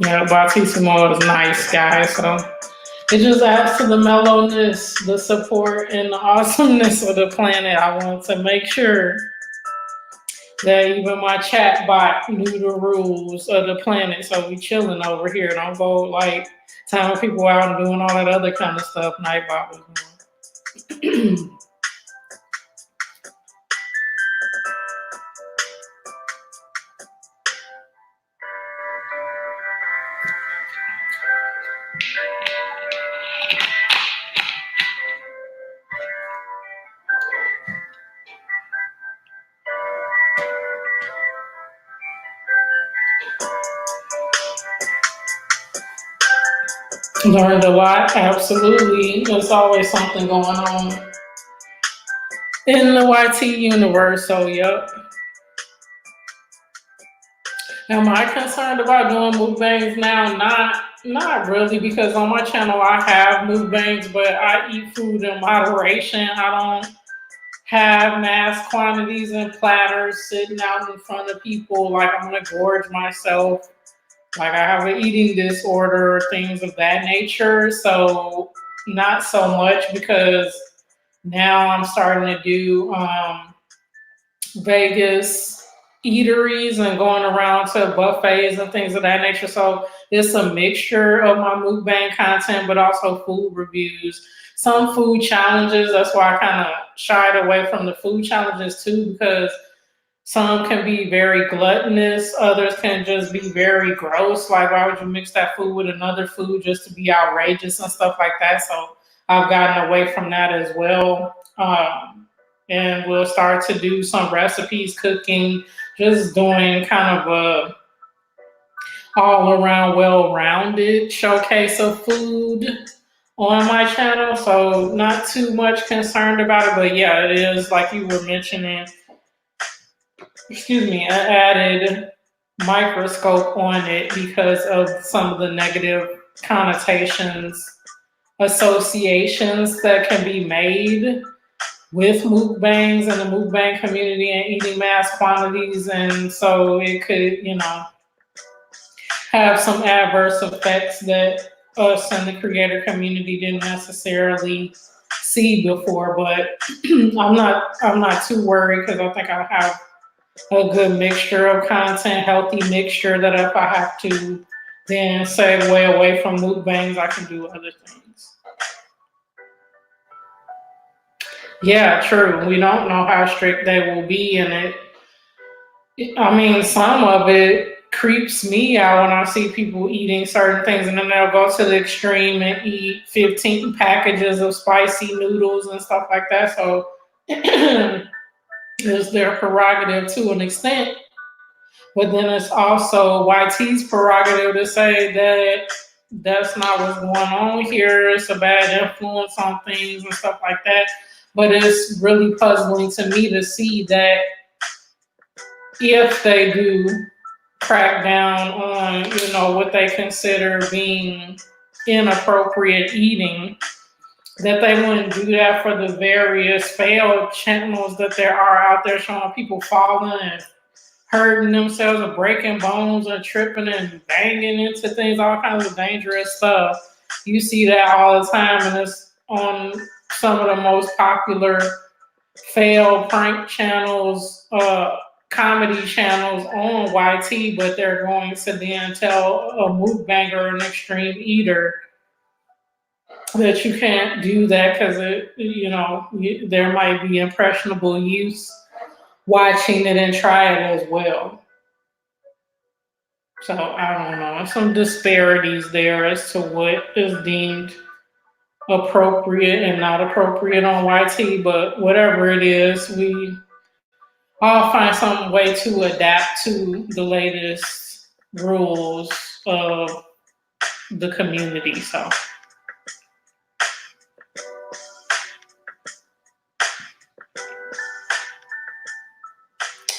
S1: Yeah, Bautissimo is nice, guys. So it just adds to the mellowness, the support, and the awesomeness of the planet. I want to make sure that even my chat bot knew the rules of the planet. So we chilling over here. Don't go like timing people out and doing all that other kind of stuff Nightbot was doing. Learned a lot, absolutely. There's always something going on in the YT universe, so yep. Am I concerned about doing mukbangs now? Not really, because on my channel I have mukbangs, but I eat food in moderation. I don't have mass quantities and platters sitting out in front of people like I'm gonna gorge myself. Like I have an eating disorder or things of that nature. So not so much, because now I'm starting to do Vegas eateries and going around to buffets and things of that nature. So it's a mixture of my mukbang content, but also food reviews, some food challenges. That's why I kind of shied away from the food challenges too, because some can be very gluttonous, others can just be very gross. Like, why would you mix that food with another food just to be outrageous and stuff like that? So I've gotten away from that as well. And we'll start to do some recipes, cooking, just doing kind of a all around well-rounded showcase of food on my channel. So not too much concerned about it, but yeah, it is like you were mentioning, an added microscope on it because of some of the negative connotations, associations that can be made with mukbangs and the mukbang community and eating mass quantities. And so it could, have some adverse effects that us and the creator community didn't necessarily see before. But I'm not too worried, because I think I have a good mixture of content, healthy mixture, that if I have to then segue away from mukbangs, I can do other things. Yeah, true. We don't know how strict they will be in it. I mean, some of it creeps me out when I see people eating certain things and then they'll go to the extreme and eat 15 packages of spicy noodles and stuff like that. So it's their prerogative to an extent. But then it's also YT's prerogative to say that that's not what's going on here. It's a bad influence on things and stuff like that. But it's really puzzling to me to see that if they do crack down on, what they consider being inappropriate eating, that they wouldn't do that for the various failed channels that there are out there showing people falling and hurting themselves or breaking bones or tripping and banging into things, all kinds of dangerous stuff. You see that all the time, and it's on some of the most popular failed prank channels, comedy channels on YT, but they're going to then tell a mukbanger or an extreme eater that you can't do that because there might be impressionable youth watching it and try it as well. So I don't know. Some disparities there as to what is deemed appropriate and not appropriate on YT, but whatever it is, we all find some way to adapt to the latest rules of the community. So,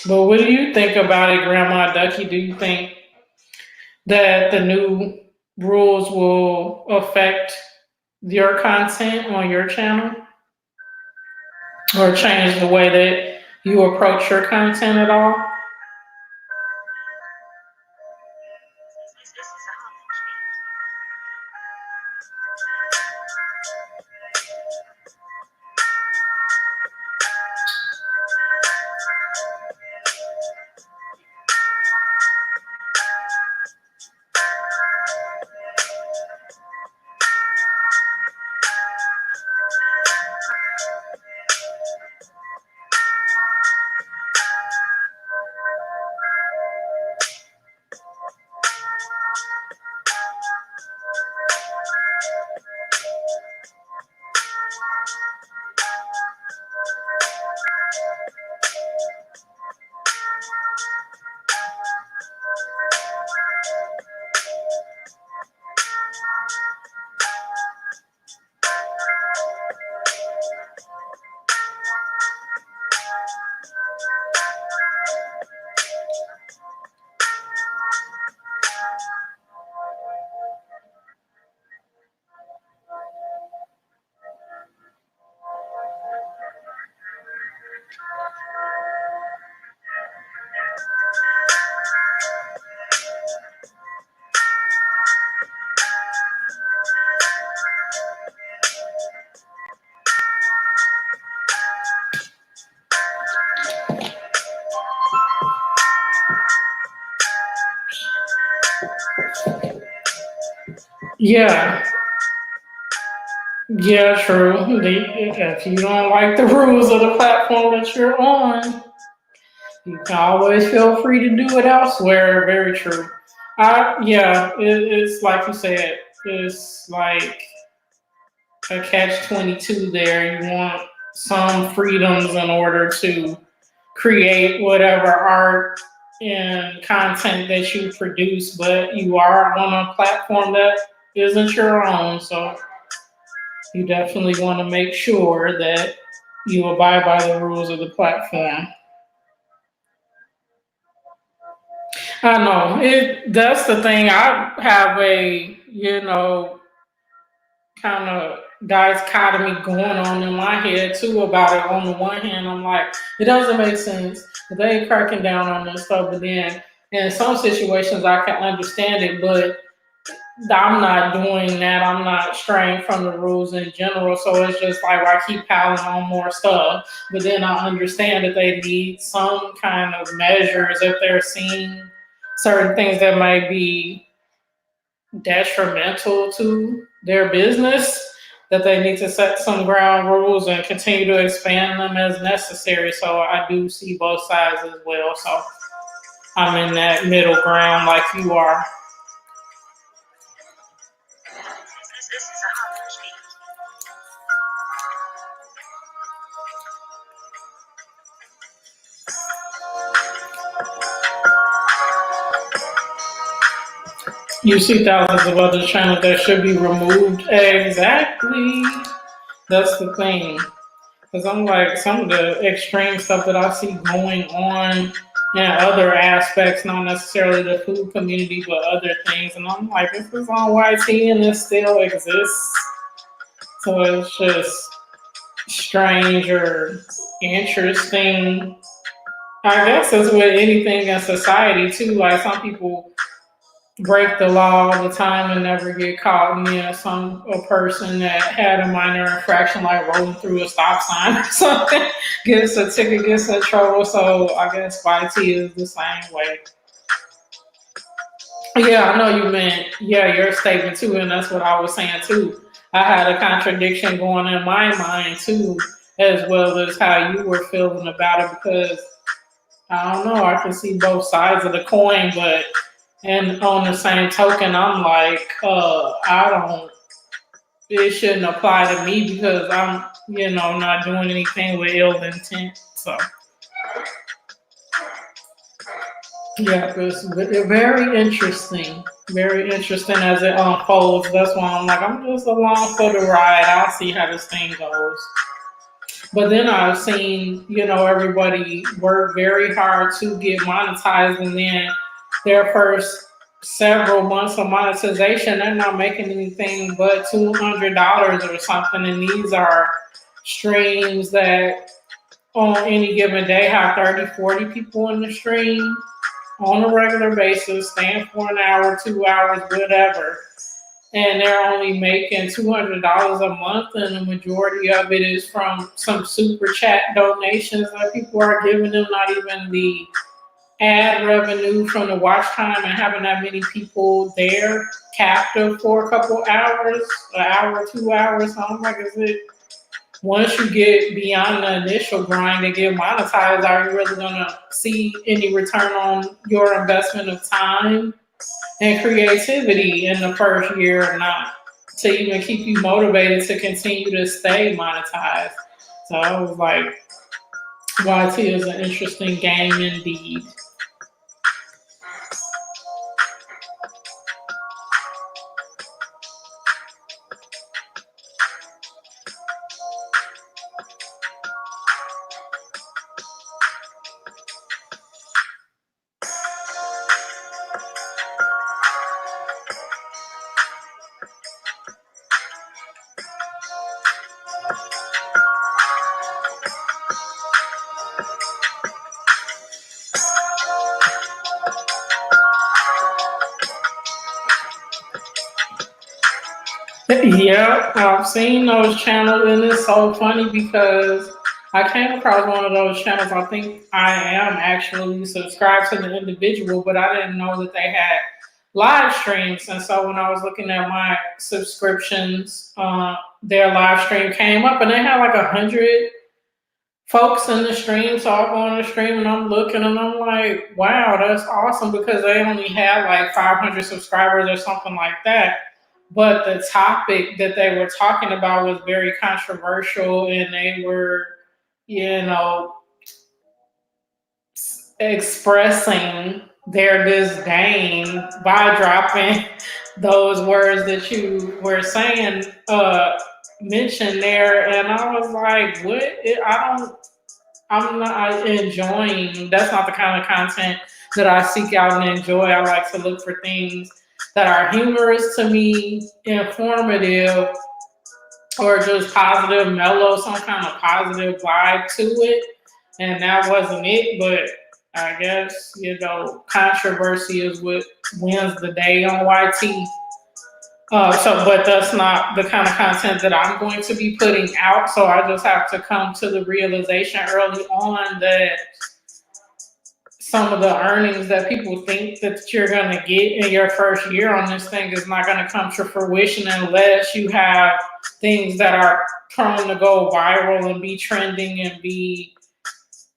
S1: but what do you think about it, Grandma Ducky? Do you think that the new rules will affect your content on your channel or change the way that you approach your content at all?
S2: This is a homage beat.
S1: Yeah, yeah, true. If you don't like the rules of the platform that you're on, you can always feel free to do it elsewhere. Very true. It's like you said. It's like a catch-22 there. You want some freedoms in order to create whatever art and content that you produce, but you are on a platform that isn't your own. So you definitely want to make sure that you abide by the rules of the platform. I know that's the thing. I have a kind of dichotomy going on in my head too about it. On the one hand, I'm like, it doesn't make sense that they cracking down on this stuff, but then in some situations I can understand it, but I'm not doing that. I'm not straying from the rules in general. So it's just like I keep piling on more stuff. But then I understand that they need some kind of measures if they're seeing certain things that might be detrimental to their business, that they need to set some ground rules and continue to expand them as necessary. So I do see both sides as well. So I'm in that middle ground like you are.
S2: This is a humble speech.
S1: You see thousands of other channels that should be removed. Exactly. That's the thing. Because I'm like, some of the extreme stuff that I see going on in other aspects, not necessarily the food community, but other things. And I'm like, this is on YT and it still exists. So it's just strange or interesting. I guess it's with anything in society too. Like some people break the law all the time and never get caught. And then a person that had a minor infraction, like rolling through a stop sign or something, gets a ticket, gets in trouble. So I guess YT is the same way. Yeah, I know you meant your statement too, and that's what I was saying too. I had a contradiction going in my mind too, as well as how you were feeling about it because I don't know, I can see both sides of the coin, but and on the same token, I'm like, I don't. It shouldn't apply to me because I'm, not doing anything with ill intent. So yeah, it's very interesting. Very interesting as it unfolds. That's why I'm like, I'm just along for the ride. I'll see how this thing goes. But then I've seen, everybody work very hard to get monetized, and then their first several months of monetization, they're not making anything but $200 or something. And these are streams that on any given day have 30, 40 people in the stream on a regular basis, staying for an hour, 2 hours, whatever. And they're only making $200 a month, and the majority of it is from some super chat donations that people are giving them, not even the ad revenue from the watch time and having that many people there captive for a couple hours, an hour, 2 hours. So I'm like, is it once you get beyond the initial grind and get monetized, are you really gonna see any return on your investment of time and creativity in the first year or not to even keep you motivated to continue to stay monetized? So I was like, YT is an interesting game indeed. Yeah, I've seen those channels, and it's so funny because I came across one of those channels. I think I am actually subscribed to the individual, but I didn't know that they had live streams. And so when I was looking at my subscriptions, their live stream came up, and they had like 100 folks in the stream. So I go on the stream and I'm looking, and I'm like, wow, that's awesome because they only had like 500 subscribers or something like that. But the topic that they were talking about was very controversial, and they were, you know, expressing their disdain by dropping those words that you were saying, mentioned there. And I was like, what? I'm not enjoying, that's not the kind of content that I seek out and enjoy. I like to look for things that are humorous to me, informative, or just positive, mellow, some kind of positive vibe to it. And that wasn't it, but I guess, controversy is what wins the day on YT. But that's not the kind of content that I'm going to be putting out. So I just have to come to the realization early on that some of the earnings that people think that you're going to get in your first year on this thing is not going to come to fruition unless you have things that are prone to go viral and be trending and be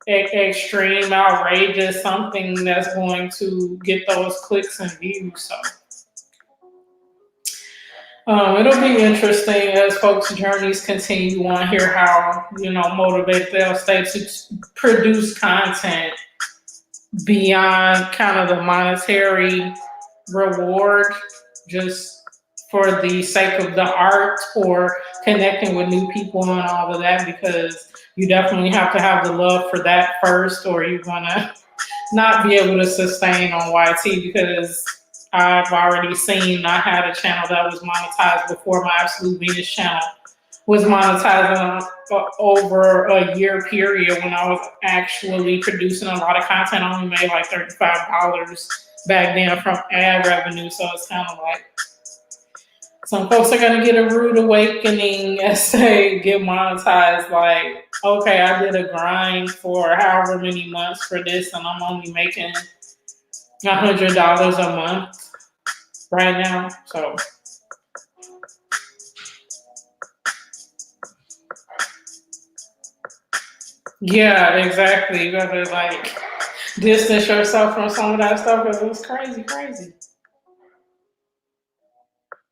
S1: extreme, outrageous, something that's going to get those clicks and views. So it'll be interesting as folks' journeys continue on, hear how, motivated they'll stay to produce content beyond kind of the monetary reward, just for the sake of the art or connecting with new people and all of that, because you definitely have to have the love for that first, or you're gonna not be able to sustain on YT. Because I've already seen, I had a channel that was monetized before my Absolute Venus channel was monetized over a year period when I was actually producing a lot of content. I only made like $35 back then from ad revenue. So it's kind of like some folks are going to get a rude awakening as they get monetized. Like, okay, I did a grind for however many months for this, and I'm only making $100 a month right now. So yeah, exactly. You gotta like distance yourself from some of that stuff, because it was crazy.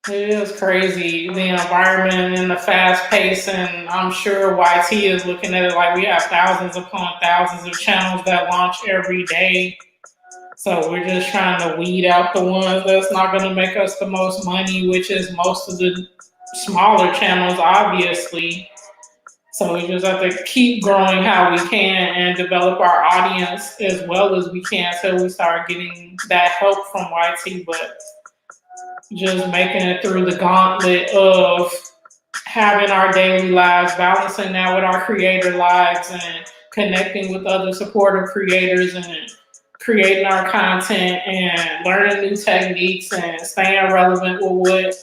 S1: It is crazy, the environment and the fast pace, and I'm sure YT is looking at it like we have thousands upon thousands of channels that launch every day. So we're just trying to weed out the ones that's not going to make us the most money, which is most of the smaller channels, obviously. So we just have to keep growing how we can and develop our audience as well as we can until we start getting that help from YT. But just making it through the gauntlet of having our daily lives, balancing that with our creator lives, and connecting with other supportive creators, and creating our content and learning new techniques and staying relevant with what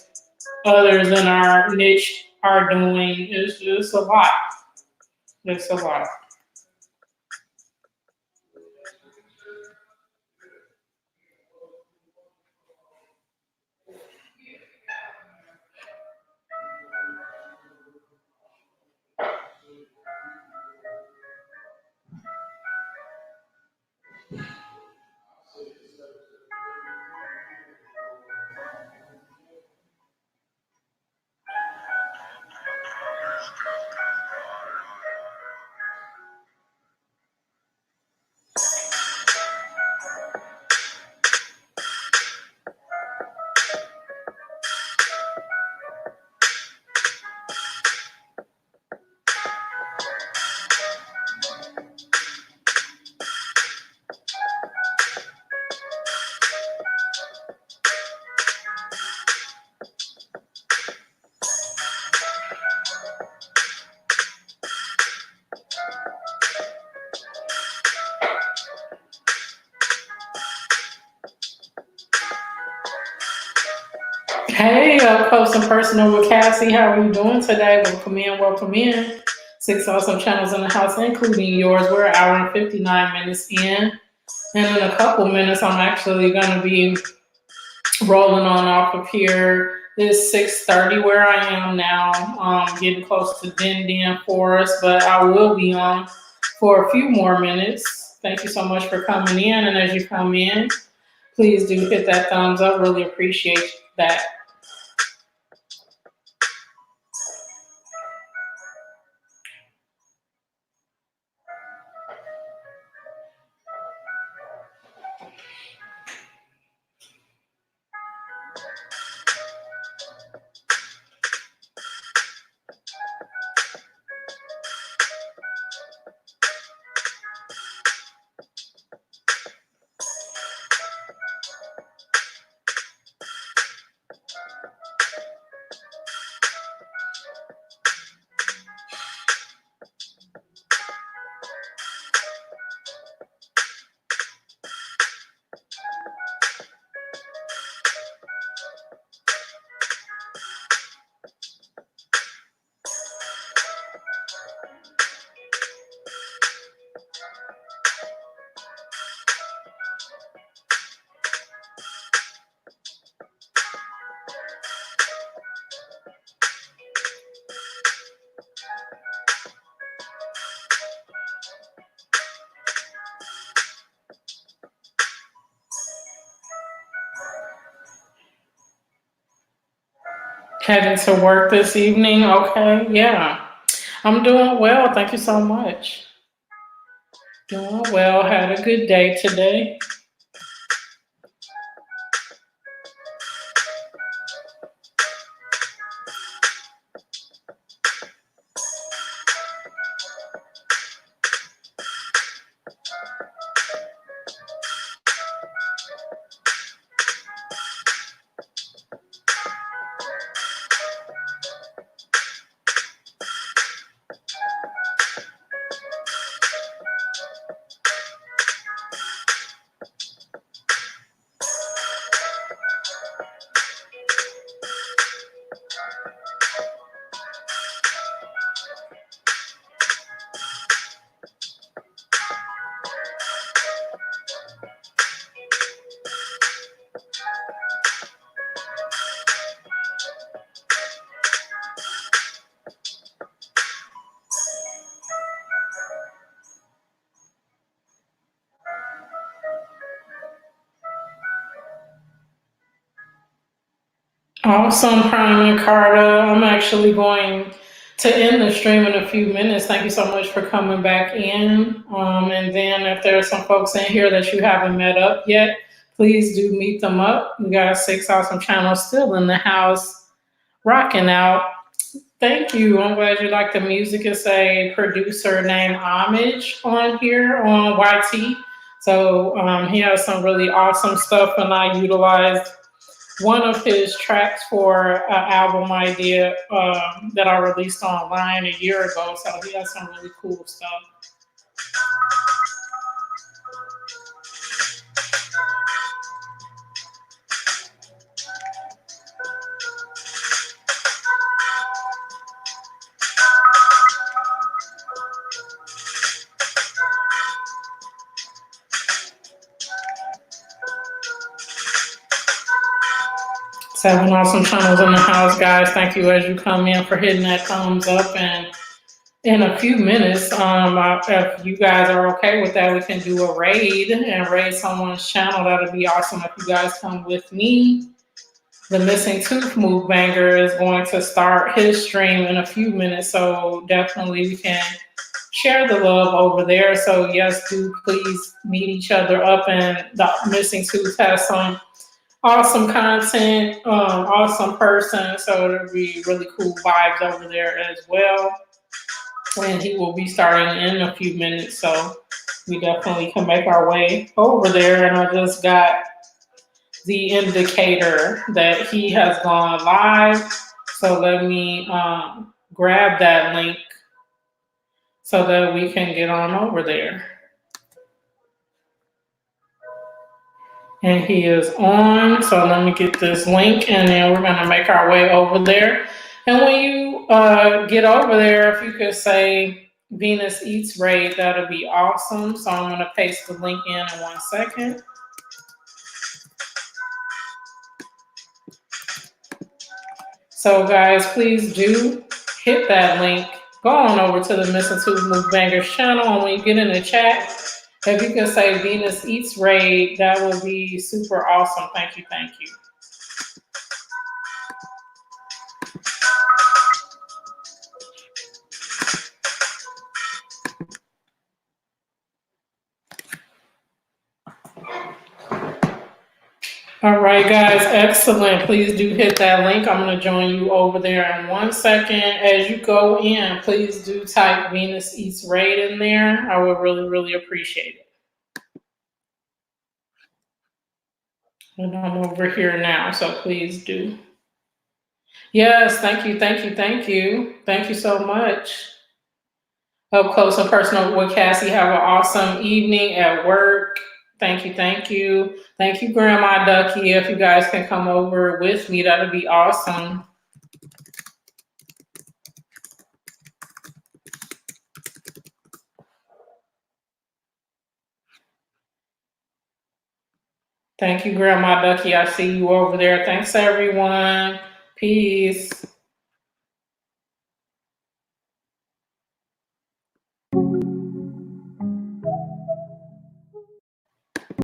S1: others in our niche are doing is just a lot. It's a lot. Hey, up close and personal with Cassie. How are you doing today? Welcome in, welcome in. 6 awesome channels in the house, including yours. We're an hour and 59 minutes in. And in a couple minutes, I'm actually going to be rolling on off of here. It's 6:30 where I am now, getting close to Din Forest, but I will be on for a few more minutes. Thank you so much for coming in. And as you come in, please do hit that thumbs up. Really appreciate that. Heading to work this evening. Okay, yeah. I'm doing well. Thank you so much. Doing well. Had a good day today. Awesome, Prime and Carter. I'm actually going to end the stream in a few minutes. Thank you so much for coming back in. And then if there are some folks in here that you haven't met up yet, please do meet them up. We got 6 awesome channels still in the house rocking out. Thank you. I'm glad you like the music. It's a producer named Homage on here on YT. So he has some really awesome stuff, and I utilized one of his tracks for an album idea that I released online a year ago. So he has some really cool stuff. Seven awesome channels in the house, guys. Thank you as you come in for hitting that thumbs up. And in a few minutes, if you guys are okay with that, we can do a raid and raid someone's channel. That'll be awesome if you guys come with me. The Missing Tooth Mukbanger is going to start his stream in a few minutes, so definitely we can share the love over there. So yes, do please meet each other up, and the Missing Tooth has some awesome content, awesome person, so there'll be really cool vibes over there as well. And he will be starting in a few minutes, so we definitely can make our way over there. And I just got the indicator that he has gone live, so let me grab that link so that we can get on over there. And he is on, so let me get this link, and then we're gonna make our way over there. And when you get over there, if you could say Venus Eats Raid, that'll be awesome. So I'm gonna paste the link in 1 second. So guys, please do hit that link. Go on over to the Missing Tooth Mukbangers channel, and when you get in the chat, if you can say Venus Eats Raid, that will be super awesome. Thank you, thank you. All right, guys, excellent. Please do hit that link. I'm going to join you over there in 1 second. As you go in, please do type Venus Eats Raid in there. I would really, really appreciate it. And I'm over here now, so please do. Yes, thank you, thank you, thank you. Thank you so much. Up close and personal with Cassie. Have an awesome evening at work. Thank you, thank you. Thank you, Grandma Ducky. If you guys can come over with me, that'd be awesome. Thank you, Grandma Ducky. I see you over there. Thanks, everyone. Peace.